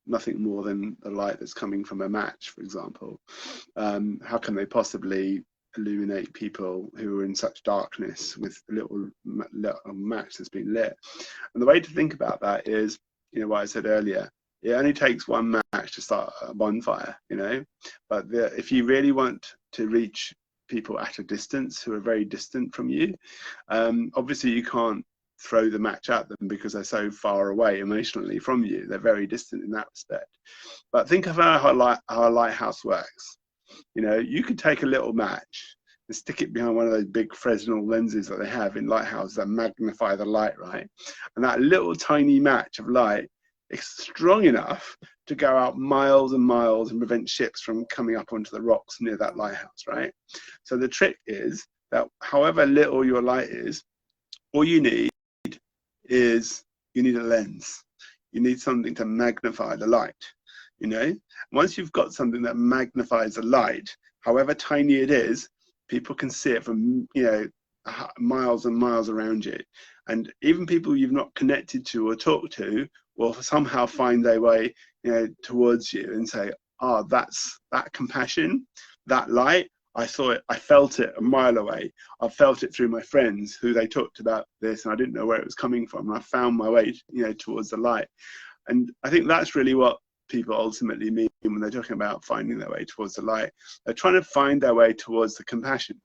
nothing more than the light that's coming from a match, for example. How can they possibly illuminate people who are in such darkness with a little match that's been lit? And the way to think about that is, you know, what I said earlier, it only takes one match to start a bonfire, you know. But if you really want to reach people at a distance who are very distant from you, obviously you can't throw the match at them because they're so far away emotionally from you. They're very distant in that respect. But think of how a lighthouse works. You know, you could take a little match and stick it behind one of those big Fresnel lenses that they have in lighthouses that magnify the light, right? And that little tiny match of light is strong enough to go out miles and miles and prevent ships from coming up onto the rocks near that lighthouse, right? So the trick is that however little your light is, all you need is you need a lens. You need something to magnify the light, you know. Once you've got something that magnifies the light, however tiny it is, people can see it from, you know, miles and miles around you. And even people you've not connected to or talked to will somehow find their way, you know, towards you and say, oh, that's that compassion, that light. I saw it, I felt it a mile away. I felt it through my friends who they talked about this, and I didn't know where it was coming from. And I found my way, you know, towards the light. And I think that's really what people ultimately mean when they're talking about finding their way towards the light. They're trying to find their way towards the compassion.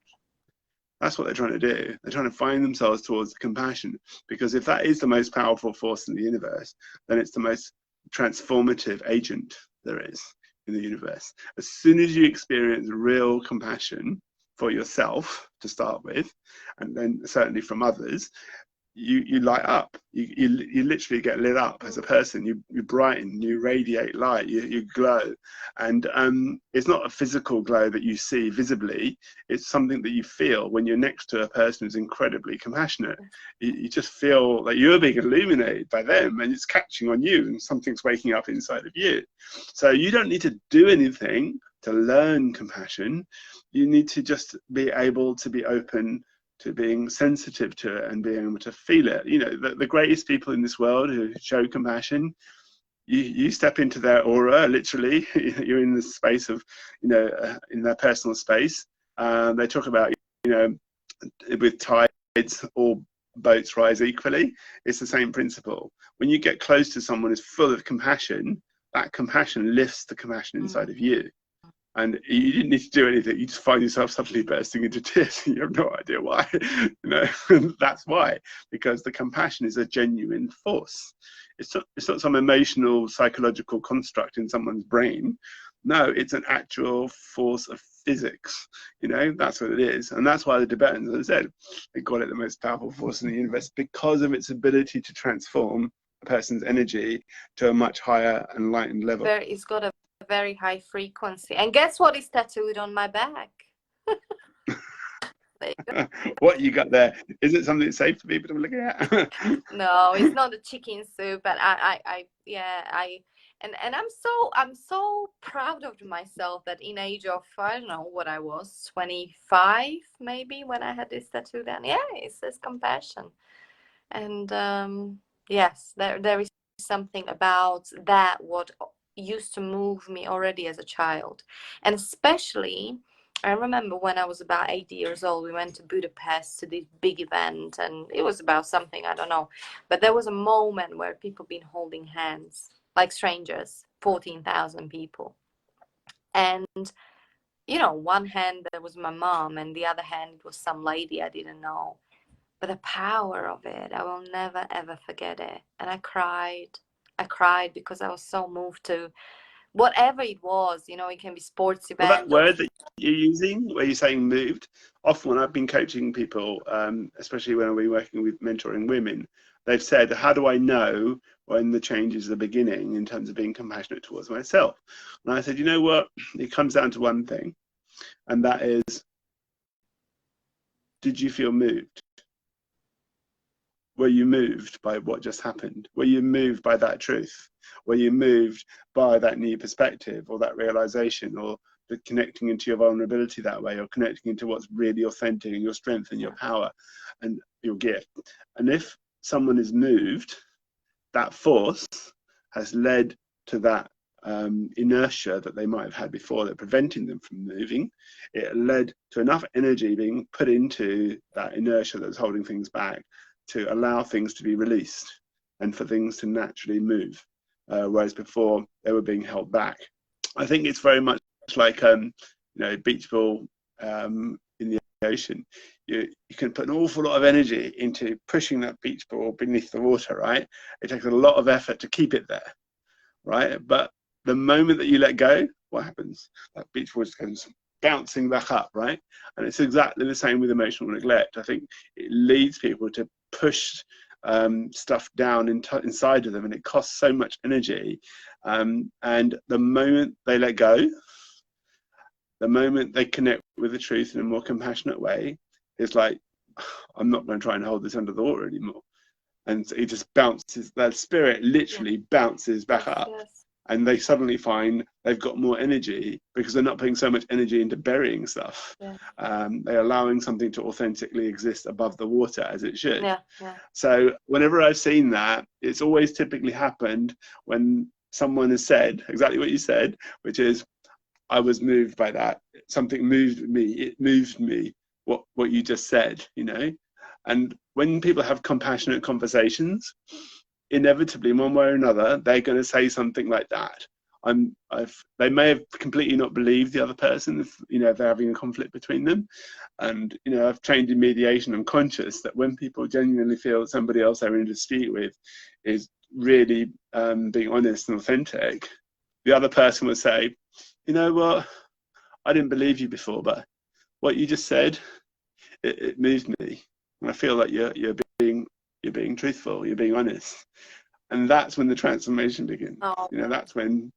That's what they're trying to do. They're trying to find themselves towards the compassion, because if that is the most powerful force in the universe, then it's the most transformative agent there is in the universe. As soon as you experience real compassion for yourself to start with, and then certainly from others, you light up. You literally get lit up as a person. You brighten, you radiate light, you glow. And it's not a physical glow that you see visibly. It's something that you feel when you're next to a person who's incredibly compassionate. You just feel like you're being illuminated by them, and it's catching on you, and something's waking up inside of you. So you don't need to do anything to learn compassion. You need to just be able to be open to being sensitive to it and being able to feel it. You know, the greatest people in this world who show compassion, you step into their aura, literally. You're in the space of, you know, in their personal space. They talk about, you know, with tides, all boats rise equally. It's the same principle. When you get close to someone who's full of compassion, that compassion lifts the compassion inside of you. And you didn't need to do anything. You just find yourself suddenly bursting into tears. You have no idea why. You know, that's why, because the compassion is a genuine force. It's not some emotional, psychological construct in someone's brain. No, it's an actual force of physics. You know, that's what it is. And that's why the Tibetans, as I said, they call it the most powerful force in the universe, because of its ability to transform a person's energy to a much higher enlightened level. It's got a very high frequency. And guess what is tattooed on my back? What you got there? Is it something safe for people to look at? No, it's not a chicken soup, but and I'm so proud of myself that in age of, I don't know what I was, 25 maybe, when I had this tattoo done. Yeah, it says compassion. And yes, there is something about that what used to move me already as a child. And especially, I remember when I was about 8 years old, we went to Budapest to this big event, and it was about something, I don't know. But there was a moment where people been holding hands, like strangers, 14,000 people. And, you know, one hand there was my mom, and the other hand it was some lady I didn't know. But the power of it, I will never ever forget it. And I cried. I cried because I was so moved to whatever it was. You know, it can be sports Well, that event or word that you're using, where you're saying moved, often when I've been coaching people, especially when I've been working with mentoring women, they've said, how do I know when the changes are beginning in terms of being compassionate towards myself? And I said, you know what? It comes down to one thing, and that is, did you feel moved? Were you moved by what just happened? Were you moved by that truth? Were you moved by that new perspective or that realization, or the connecting into your vulnerability that way, or connecting into what's really authentic and your strength and your power and your gift? And if someone is moved, that force has led to that inertia that they might have had before, that preventing them from moving. It led to enough energy being put into that inertia that's holding things back to allow things to be released and for things to naturally move, whereas before they were being held back. I think it's very much like beach ball in the ocean. You can put an awful lot of energy into pushing that beach ball beneath the water, right? It takes a lot of effort to keep it there, right? But the moment that you let go, what happens? That beach ball just goes bouncing back up, right? And it's exactly the same with emotional neglect. I think it leads people to push stuff down inside of them, and it costs so much energy. And the moment they let go, the moment they connect with the truth in a more compassionate way, it's like, I'm not going to try and hold this under the water anymore. And it just bounces, that spirit literally bounces back up. Yes. And they suddenly find they've got more energy because they're not putting so much energy into burying stuff. Yeah. They're allowing something to authentically exist above the water as it should. Yeah. So whenever I've seen that, it's always typically happened when someone has said exactly what you said, which is, I was moved by that. Something moved me. It moved me, what you just said, you know? And when people have compassionate conversations, inevitably, in one way or another, they're going to say something like that. They may have completely not believed the other person, if they're having a conflict between them. And I've trained in mediation. I'm conscious that when people genuinely feel that somebody else they're in a dispute with is really being honest and authentic, the other person will say, you know what, I didn't believe you before, but what you just said, it moved me, and I feel like you're being truthful, you're being honest. And that's when the transformation begins. Oh, That's when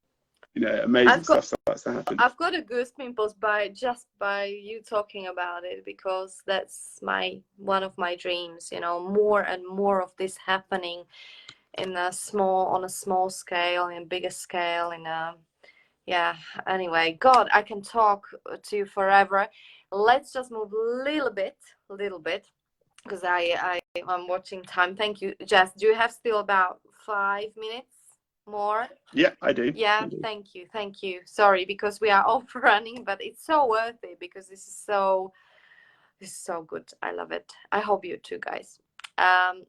amazing stuff starts to happen. I've got a goosebumps by you talking about it, because that's one of my dreams. More and more of this happening on a small scale, in a bigger scale, Anyway, God, I can talk to you forever. Let's just move a little bit, because I'm watching time. Thank you, Jess. Do you have still about 5 minutes more? Yeah, I do. Yeah, I do. Thank you. Sorry, because we are overrunning, but it's so worth it, because this is so good. I love it. I hope you too, guys.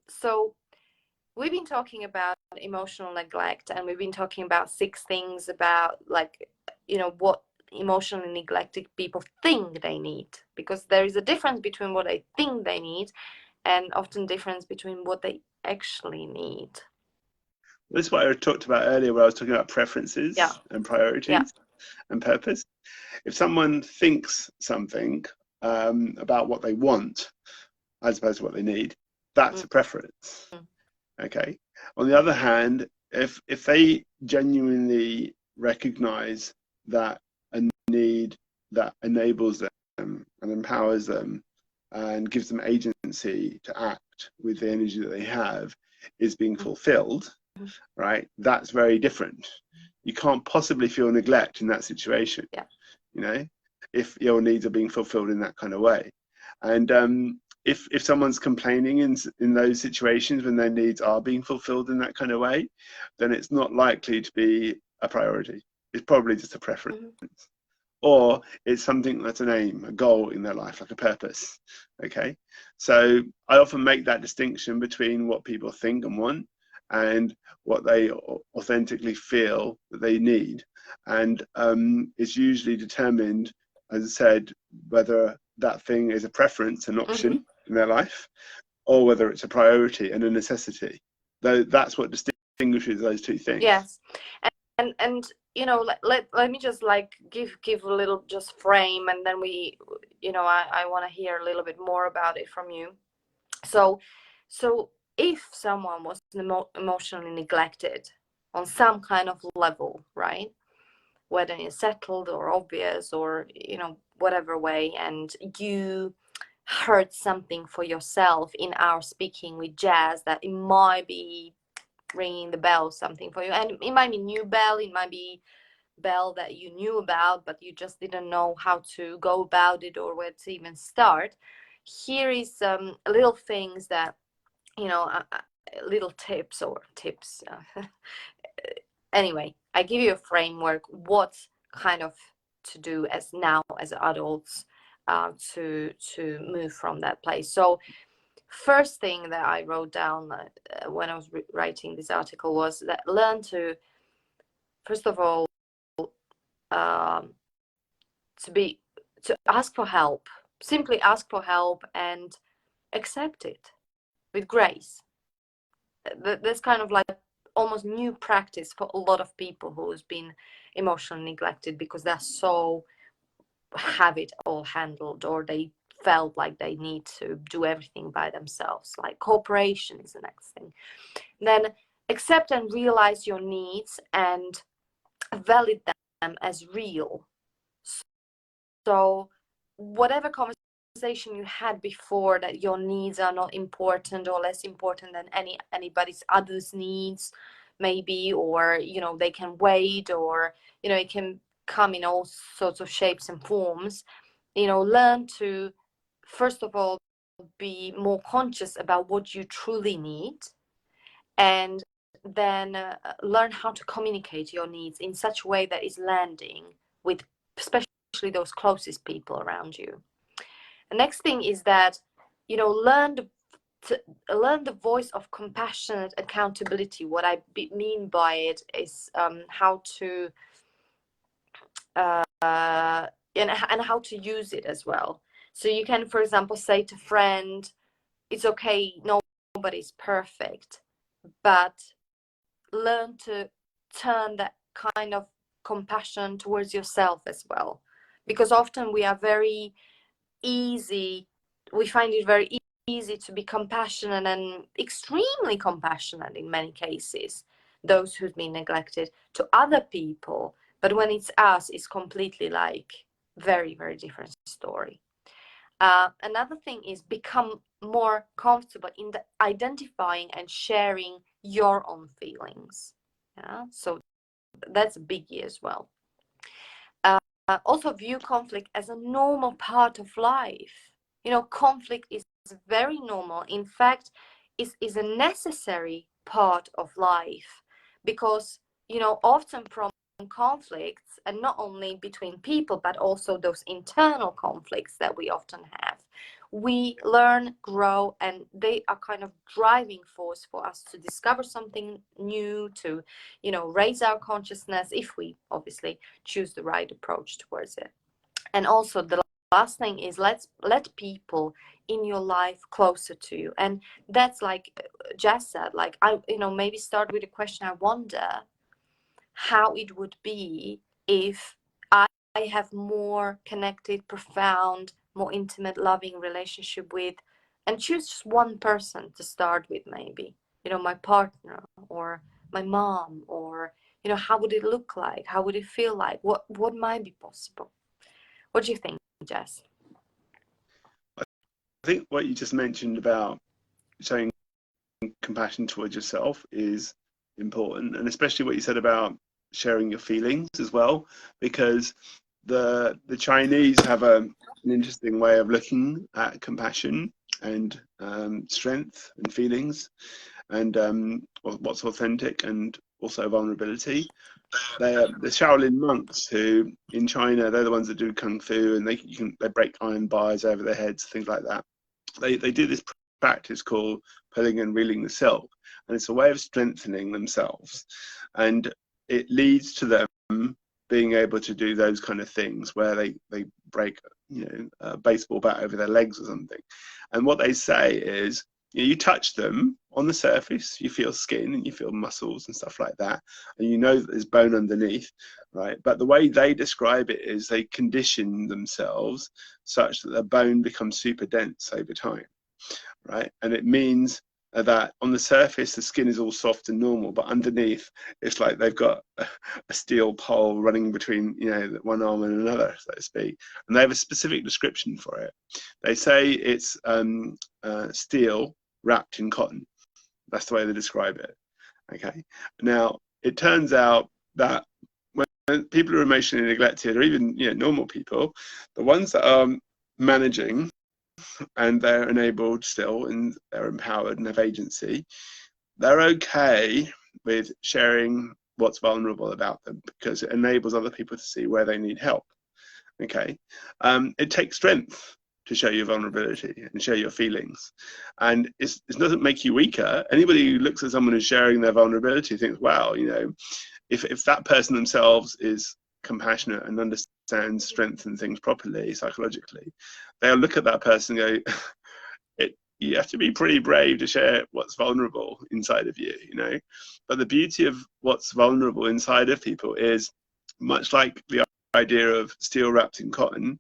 So we've been talking about emotional neglect, and we've been talking about 6 things about, like, what emotionally neglected people think they need, because there is a difference between what they think they need and often difference between what they actually need. This is what I talked about earlier, where I was talking about preferences and priorities and purpose. If someone thinks something about what they want as opposed to what they need, that's a preference. Okay. On the other hand, if they genuinely recognize that a need that enables them and empowers them and gives them agency to act with the energy that they have is being fulfilled, right? That's very different. You can't possibly feel neglect in that situation, Yeah. you know, if your needs are being fulfilled in that kind of way. And if someone's complaining in those situations when their needs are being fulfilled in that kind of way, then it's not likely to be a priority. It's probably just a preference. Or it's something that's an aim, a goal in their life, like a purpose. Okay. So I often make that distinction between what people think and want and what they authentically feel that they need. And it's usually determined, as I said, whether that thing is a preference, an option in their life, or whether it's a priority and a necessity. Though that's what distinguishes those two things. Yes. And you know, let me just like give a little just frame, and then we, you know, I want to hear a little bit more about it from you. So if someone was emotionally neglected on some kind of level, right, whether it's settled or obvious or, you know, whatever way, and you heard something for yourself in our speaking with Jazz that it might be ringing the bell, something for you, and it might be new bell, it might be bell that you knew about but you just didn't know how to go about it or where to even start. Here is little things that, you know, little tips or tips. Anyway, I give you a framework what kind of to do as now as adults, to move from that place. So first thing that I wrote down when I was writing this article was that learn to, first of all, um, to ask for help. Simply ask for help and accept it with grace. That's kind of like almost new practice for a lot of people who's been emotionally neglected because they're so have it all handled, or they felt like they need to do everything by themselves. Like cooperation is the next thing. Then accept and realize your needs and validate them as real. So whatever conversation you had before that your needs are not important or less important than anybody's other's needs, maybe, or, you know, they can wait, or, you know, it can come in all sorts of shapes and forms. You know, learn to first of all be more conscious about what you truly need, and then learn how to communicate your needs in such a way that is landing with especially those closest people around you. The next thing is that, you know, learn the voice of compassionate accountability. What I mean by it is how to and how to use it as well. So you can, for example, say to a friend, it's okay, nobody's perfect, but learn to turn that kind of compassion towards yourself as well, because often we are very easy, we find it very easy to be compassionate and extremely compassionate in many cases, those who've been neglected, to other people, but when it's us, it's completely like very, very different story. Another thing is become more comfortable in the identifying and sharing your own feelings. Yeah, so that's a biggie as well. Also view conflict as a normal part of life. You know, conflict is very normal. In fact, is a necessary part of life, because, you know, often from conflicts, and not only between people, but also those internal conflicts that we often have, we learn, grow, and they are kind of driving force for us to discover something new, to, you know, raise our consciousness if we obviously choose the right approach towards it. And also the last thing is let people in your life closer to you, and that's like Jess said, like, I, you know, maybe start with a question. I wonder how it would be if I have more connected, profound, more intimate, loving relationship with, and choose just one person to start with, maybe, you know, my partner or my mom, or, you know, how would it look like? How would it feel like? What might be possible? What do you think, Jess? I think what you just mentioned about showing compassion towards yourself is important, and especially what you said about sharing your feelings as well, because the Chinese have an interesting way of looking at compassion and strength and feelings, and what's authentic, and also vulnerability. They're the Shaolin monks who in China, they're the ones that do kung fu, and they break iron bars over their heads, things like that. They do this practice called pulling and reeling the silk, and it's a way of strengthening themselves, and it leads to them being able to do those kind of things where they break, you know, a baseball bat over their legs or something. And what they say is, you touch them on the surface, you feel skin and you feel muscles and stuff like that, and you know that there's bone underneath, right? But the way they describe it is they condition themselves such that the bone becomes super dense over time, right? And it means that on the surface the skin is all soft and normal, but underneath it's like they've got a steel pole running between, you know, one arm and another, so to speak. And they have a specific description for it. They say it's steel wrapped in cotton. That's the way they describe it. Okay. Now it turns out that when people are emotionally neglected, or even, you know, normal people, the ones that are managing and they're enabled still and they're empowered and have agency, they're okay with sharing what's vulnerable about them because it enables other people to see where they need help. Okay. It takes strength to show your vulnerability and share your feelings, and it doesn't make you weaker. Anybody who looks at someone who's sharing their vulnerability thinks, wow, you know, if that person themselves is compassionate and understands strength and things properly psychologically, they'll look at that person and go, you have to be pretty brave to share what's vulnerable inside of you, you know. But the beauty of what's vulnerable inside of people is much like the idea of steel wrapped in cotton.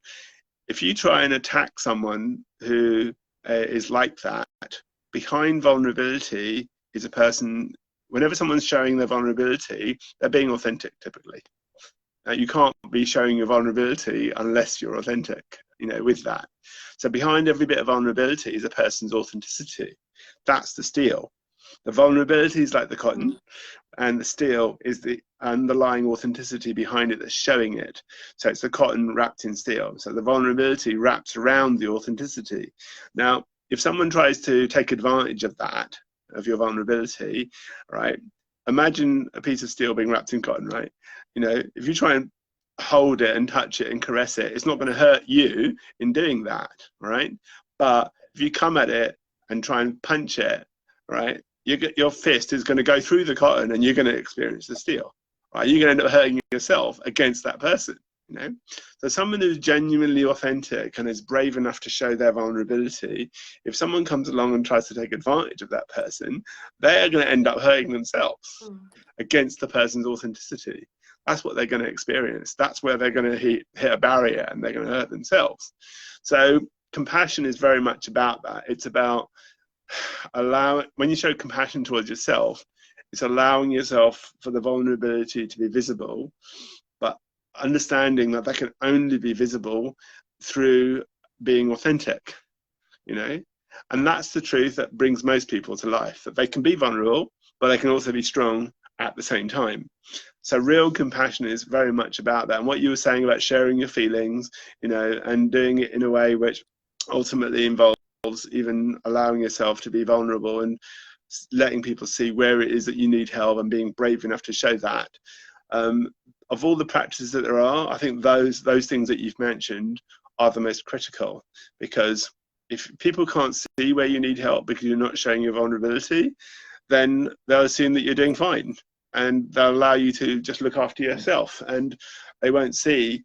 If you try and attack someone who is like that, behind vulnerability is a person. Whenever someone's showing their vulnerability, they're being authentic typically. You can't be showing your vulnerability unless you're authentic, you know, with that. So behind every bit of vulnerability is a person's authenticity. That's the steel. The vulnerability is like the cotton, and the steel is the underlying authenticity behind it that's showing it. So it's the cotton wrapped in steel. So the vulnerability wraps around the authenticity. Now, if someone tries to take advantage of that, of your vulnerability, right? Imagine a piece of steel being wrapped in cotton, right? You know, if you try and hold it and touch it and caress it, it's not going to hurt you in doing that, right? But if you come at it and try and punch it, right, your fist is going to go through the cotton and you're going to experience the steel, right? You're going to end up hurting yourself against that person, you know? So someone who's genuinely authentic and is brave enough to show their vulnerability, if someone comes along and tries to take advantage of that person, they're going to end up hurting themselves against the person's authenticity. That's what they're going to experience. That's where they're going to hit a barrier and they're going to hurt themselves. So compassion is very much about that. It's about when you show compassion towards yourself, it's allowing yourself for the vulnerability to be visible, but understanding that that can only be visible through being authentic, you know. And that's the truth that brings most people to life, that they can be vulnerable, but they can also be strong at the same time. So real compassion is very much about that. And what you were saying about sharing your feelings, you know, and doing it in a way which ultimately involves even allowing yourself to be vulnerable and letting people see where it is that you need help and being brave enough to show that. Of all the practices that there are, I think those things that you've mentioned are the most critical, because if people can't see where you need help because you're not showing your vulnerability, then they'll assume that you're doing fine and they'll allow you to just look after yourself, and they won't see,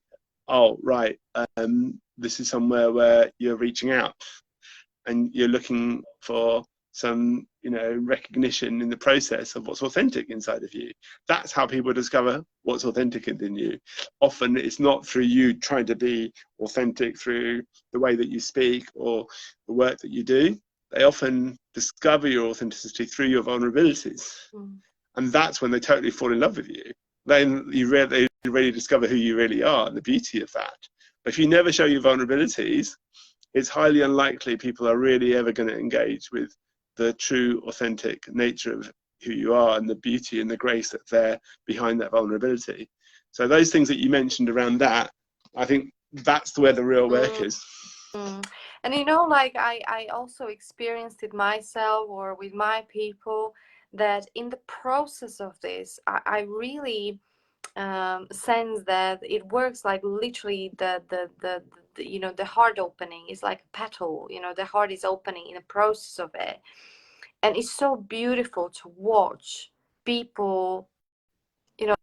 oh, right, this is somewhere where you're reaching out and you're looking for some, you know, recognition in the process of what's authentic inside of you. That's how people discover what's authentic in you. Often it's not through you trying to be authentic through the way that you speak or the work that you do, they often discover your authenticity through your vulnerabilities. And that's when they totally fall in love with you. Then they really discover who you really are and the beauty of that. But if you never show your vulnerabilities, it's highly unlikely people are really ever going to engage with the true, authentic nature of who you are and the beauty and the grace that's there behind that vulnerability. So those things that you mentioned around that, I think that's where the real work is. And you know, like I also experienced it myself or with my people, that in the process of this, I really sense that it works like literally the you know, the heart opening is like a petal, you know, the heart is opening in the process of it. And it's so beautiful to watch people, you know,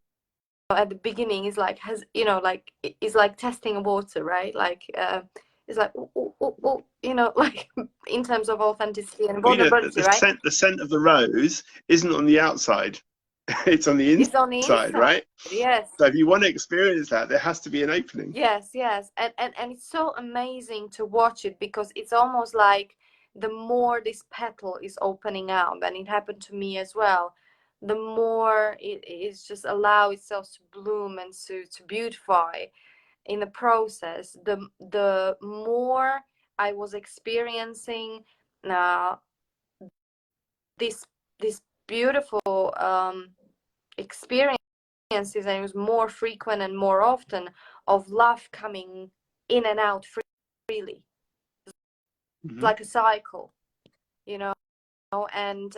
at the beginning is like, has, you know, like it's like testing water, right? Like it's like you know, like in terms of authenticity and Well, you know, vulnerability, right? the scent of the rose isn't on the outside, it's on the It's on the inside, right? yes. So if you want to experience that, there has to be an opening. Yes, and it's so amazing to watch it, because it's almost like the more this petal is opening out, and it happened to me as well, the more it is just allow itself to bloom and to beautify in the process, the more I was experiencing uh, this beautiful experiences, and it was more frequent and more often of love coming in and out freely. It's like a cycle, you know, and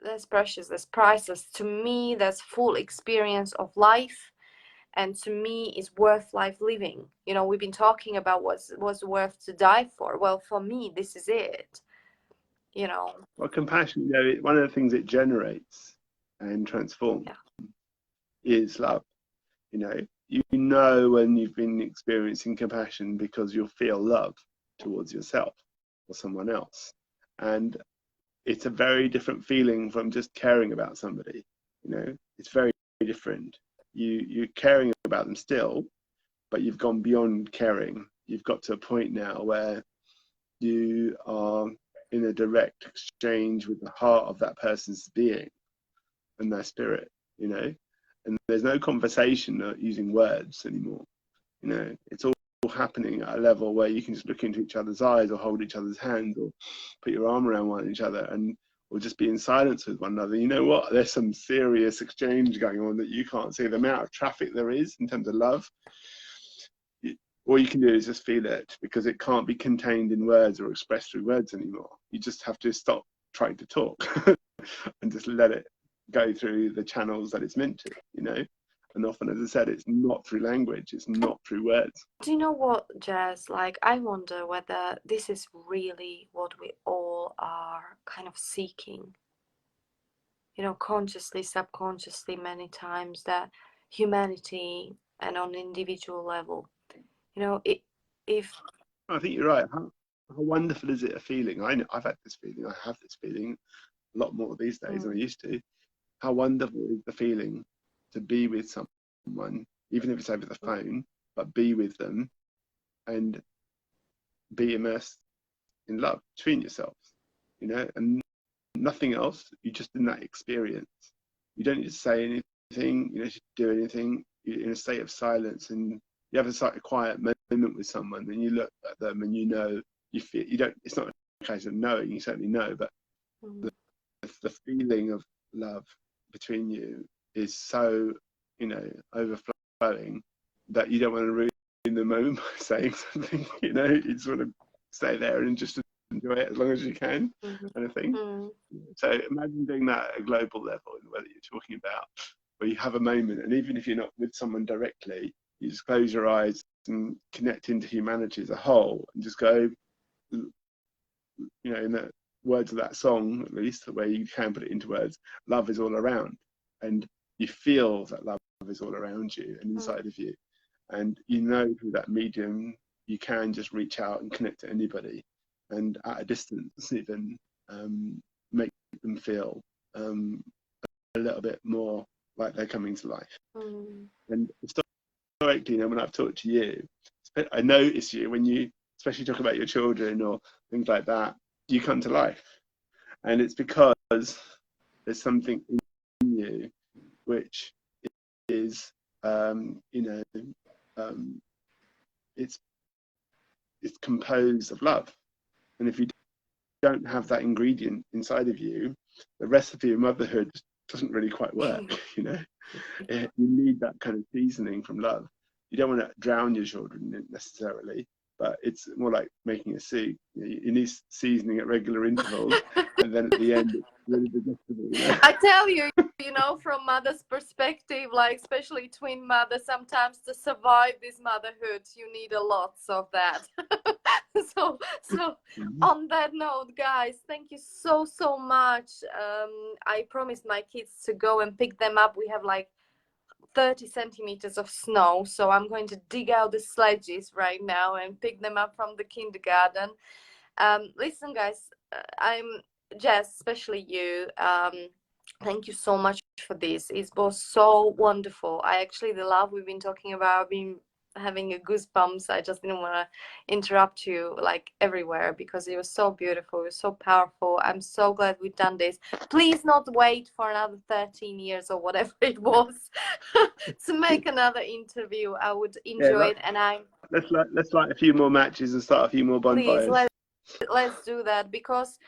that's precious, that's priceless. To me, that's full experience of life, and to me is worth life living. You know, we've been talking about what's worth to die for. Well, for me, this is it, you know. Well, compassion, you know, one of the things it generates and transforms is love. You know when you've been experiencing compassion because you'll feel love towards yourself or someone else. And it's a very different feeling from just caring about somebody. You know, it's very different. You're caring about them still, but you've gone beyond caring. You've got to a point now where you are in a direct exchange with the heart of that person's being and their spirit, you know, and there's no conversation using words anymore. You know, it's all happening at a level where you can just look into each other's eyes or hold each other's hands or put your arm around one each other and or just be in silence with one another. You know what? There's some serious exchange going on that you can't see. The amount of traffic there is in terms of love, all you can do is just feel it, because it can't be contained in words or expressed through words anymore. You just have to stop trying to talk and just let it go through the channels that it's meant to, you know. And often, as I said, it's not through language, it's not through words. Do you know what, Jazz? Like, I wonder whether this is really what we all are kind of seeking, you know, consciously, subconsciously, many times, that humanity and on an individual level, you know, if I think you're right. How wonderful is it a feeling? I've had this feeling, I have this feeling a lot more these days than I used to. How wonderful is the feeling to be with someone, even if it's over the phone, but be with them and be immersed in love between yourselves, you know, and nothing else. You're just in that experience. You don't need to say anything, you don't need to do anything. You're in a state of silence, and you have a quiet moment with someone, and you look at them and you know, you feel, you don't, it's not a case of knowing, you certainly know, but the feeling of love between you is so, you know, overflowing that you don't want to ruin the moment by saying something, you know. You just want to stay there and just enjoy it as long as you can, kind of thing. So imagine doing that at a global level in the way that you're talking about, where you have a moment, and even if you're not with someone directly, you just close your eyes and connect into humanity as a whole and just go, you know, in the words of that song, at least, where you can put it into words, love is all around. And you feel that love is all around you and inside of you. And you know through that medium, you can just reach out and connect to anybody. And at a distance, even make them feel a little bit more like they're coming to life. And historically, you know, when I've talked to you, I notice you when you especially talk about your children or things like that, you come to life. And it's because there's something in you which is, it's composed of love. And if you don't have that ingredient inside of you, the recipe of motherhood doesn't really quite work. You need that kind of seasoning from love. You don't want to drown your children in it necessarily, but it's more like making a soup. You need seasoning at regular intervals, and then at the end it's really digestible. I tell you, from mother's perspective, like especially twin mothers, sometimes to survive this motherhood, you need a lot of that. so on that note, guys, thank you so much. I promised my kids to go and pick them up. We have like 30 centimeters of snow, so I'm going to dig out the sledges right now and pick them up from the kindergarten. Listen, guys, I'm Jess, especially you. Thank you so much for this. It was so wonderful. The love we've been talking about, I've been having a goosebumps. I just didn't want to interrupt you like everywhere because it was so beautiful. It was so powerful. I'm so glad we've done this. Please not wait for another 13 years or whatever it was to make another interview. I would enjoy it, and let's light a few more matches and start a few more bonfires. Please, let's do that, because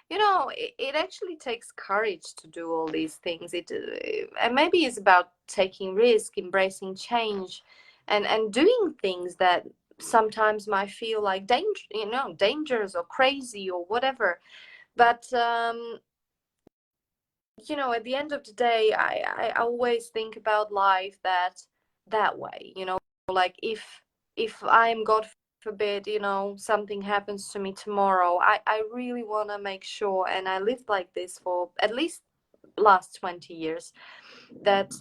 it actually takes courage to do all these things. And maybe it's about taking risk, embracing change, and doing things that sometimes might feel like dangerous or crazy or whatever. But at the end of the day, I always think about life that way. Like if I'm, God forbid, something happens to me tomorrow, I really want to make sure, and I lived like this for at least last 20 years, that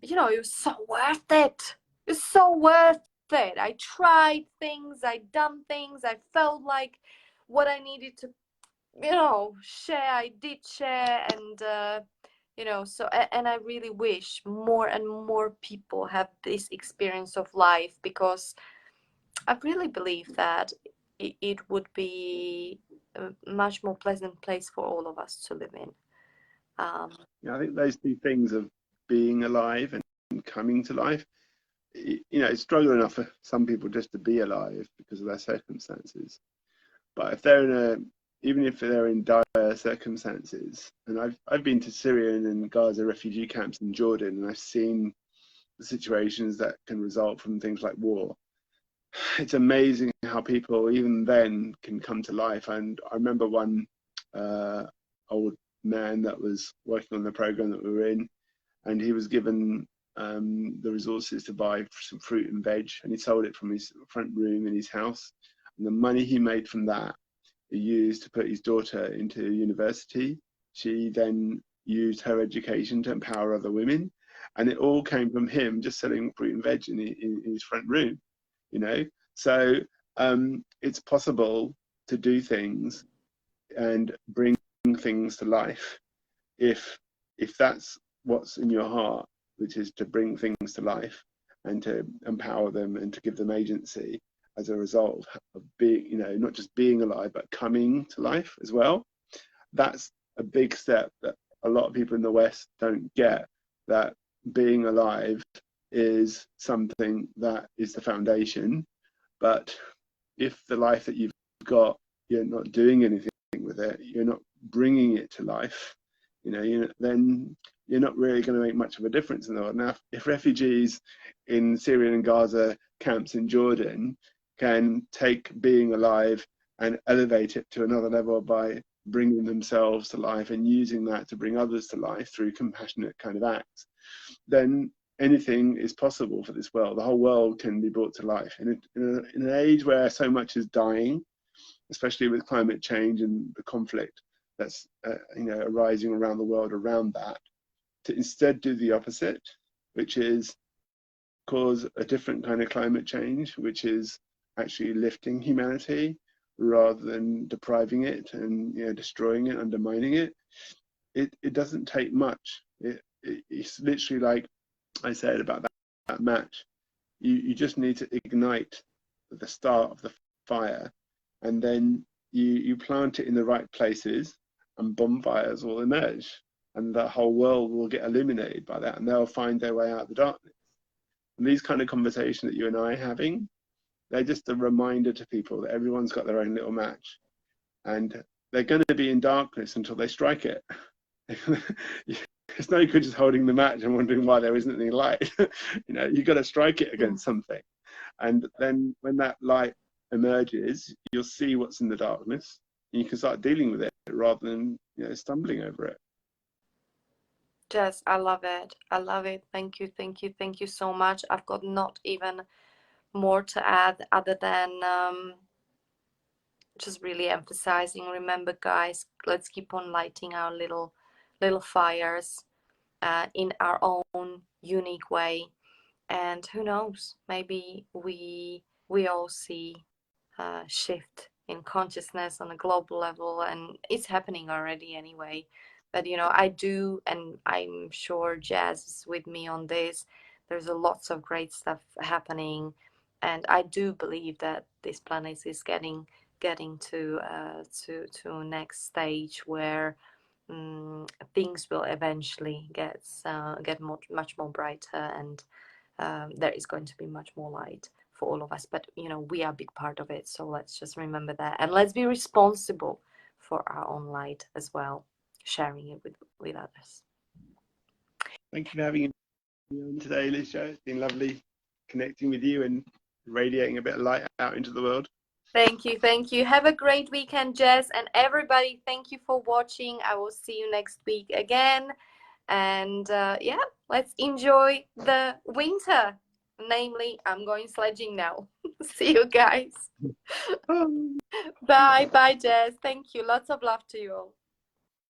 it was so worth it. It's so worth it. I tried things, I done things, I felt like what I needed to share, I did share. And and I really wish more and more people have this experience of life, because I really believe that it would be a much more pleasant place for all of us to live in. I think those two things of being alive and coming to life, it's struggle enough for some people just to be alive because of their circumstances. But even if they're in dire circumstances, and I've been to Syrian and Gaza refugee camps in Jordan, and I've seen the situations that can result from things like war. It's amazing how people even then can come to life. And I remember one old man that was working on the program that we were in, and he was given the resources to buy some fruit and veg, and he sold it from his front room in his house. And the money he made from that, he used to put his daughter into university. She then used her education to empower other women, and it all came from him just selling fruit and veg in his front room. So it's possible to do things and bring things to life if that's what's in your heart, which is to bring things to life and to empower them and to give them agency as a result of being, not just being alive, but coming to life as well. That's a big step that a lot of people in the West don't get, that being alive is something that is the foundation. But if the life that you've got, you're not doing anything with it, you're not bringing it to life, then you're not really going to make much of a difference in the world. Now, if refugees in Syria and Gaza camps in Jordan can take being alive and elevate it to another level by bringing themselves to life and using that to bring others to life through compassionate kind of acts, then anything is possible for this world. The whole world can be brought to life. In an age where so much is dying, especially with climate change and the conflict that's arising around the world around that, to instead do the opposite, which is cause a different kind of climate change, which is actually lifting humanity rather than depriving it and destroying it, undermining it. It doesn't take much. It's literally like I said about that match. You just need to ignite the start of the fire, and then you plant it in the right places, and bonfires will emerge, and the whole world will get illuminated by that, and they'll find their way out of the darkness. And these kind of conversations that you and I are having, they're just a reminder to people that everyone's got their own little match, and they're going to be in darkness until they strike it. It's no good just holding the match and wondering why there isn't any light. You've got to strike it against something. And then when that light emerges, you'll see what's in the darkness, and you can start dealing with it rather than stumbling over it. Jess, I love it. I love it. Thank you, thank you, thank you so much. I've got not even more to add other than just really emphasizing, remember guys, let's keep on lighting our little fires in our own unique way. And who knows, maybe we all see a shift in consciousness on a global level, and it's happening already anyway. But I do, and I'm sure Jazz is with me on this, there's a lots of great stuff happening, and I do believe that this planet is getting to next stage where things will eventually get much more brighter, and there is going to be much more light for all of us. But we are a big part of it, so let's just remember that, and let's be responsible for our own light as well, sharing it with others. Thank you for having me on today, Alicia. It's been lovely connecting with you and radiating a bit of light out into the world. Thank you. Have a great weekend, Jess, and everybody, thank you for watching. I will see you next week again, and let's enjoy the winter. Namely, I'm going sledging now. See you guys. Bye, Jess. Thank you. Lots of love to you all.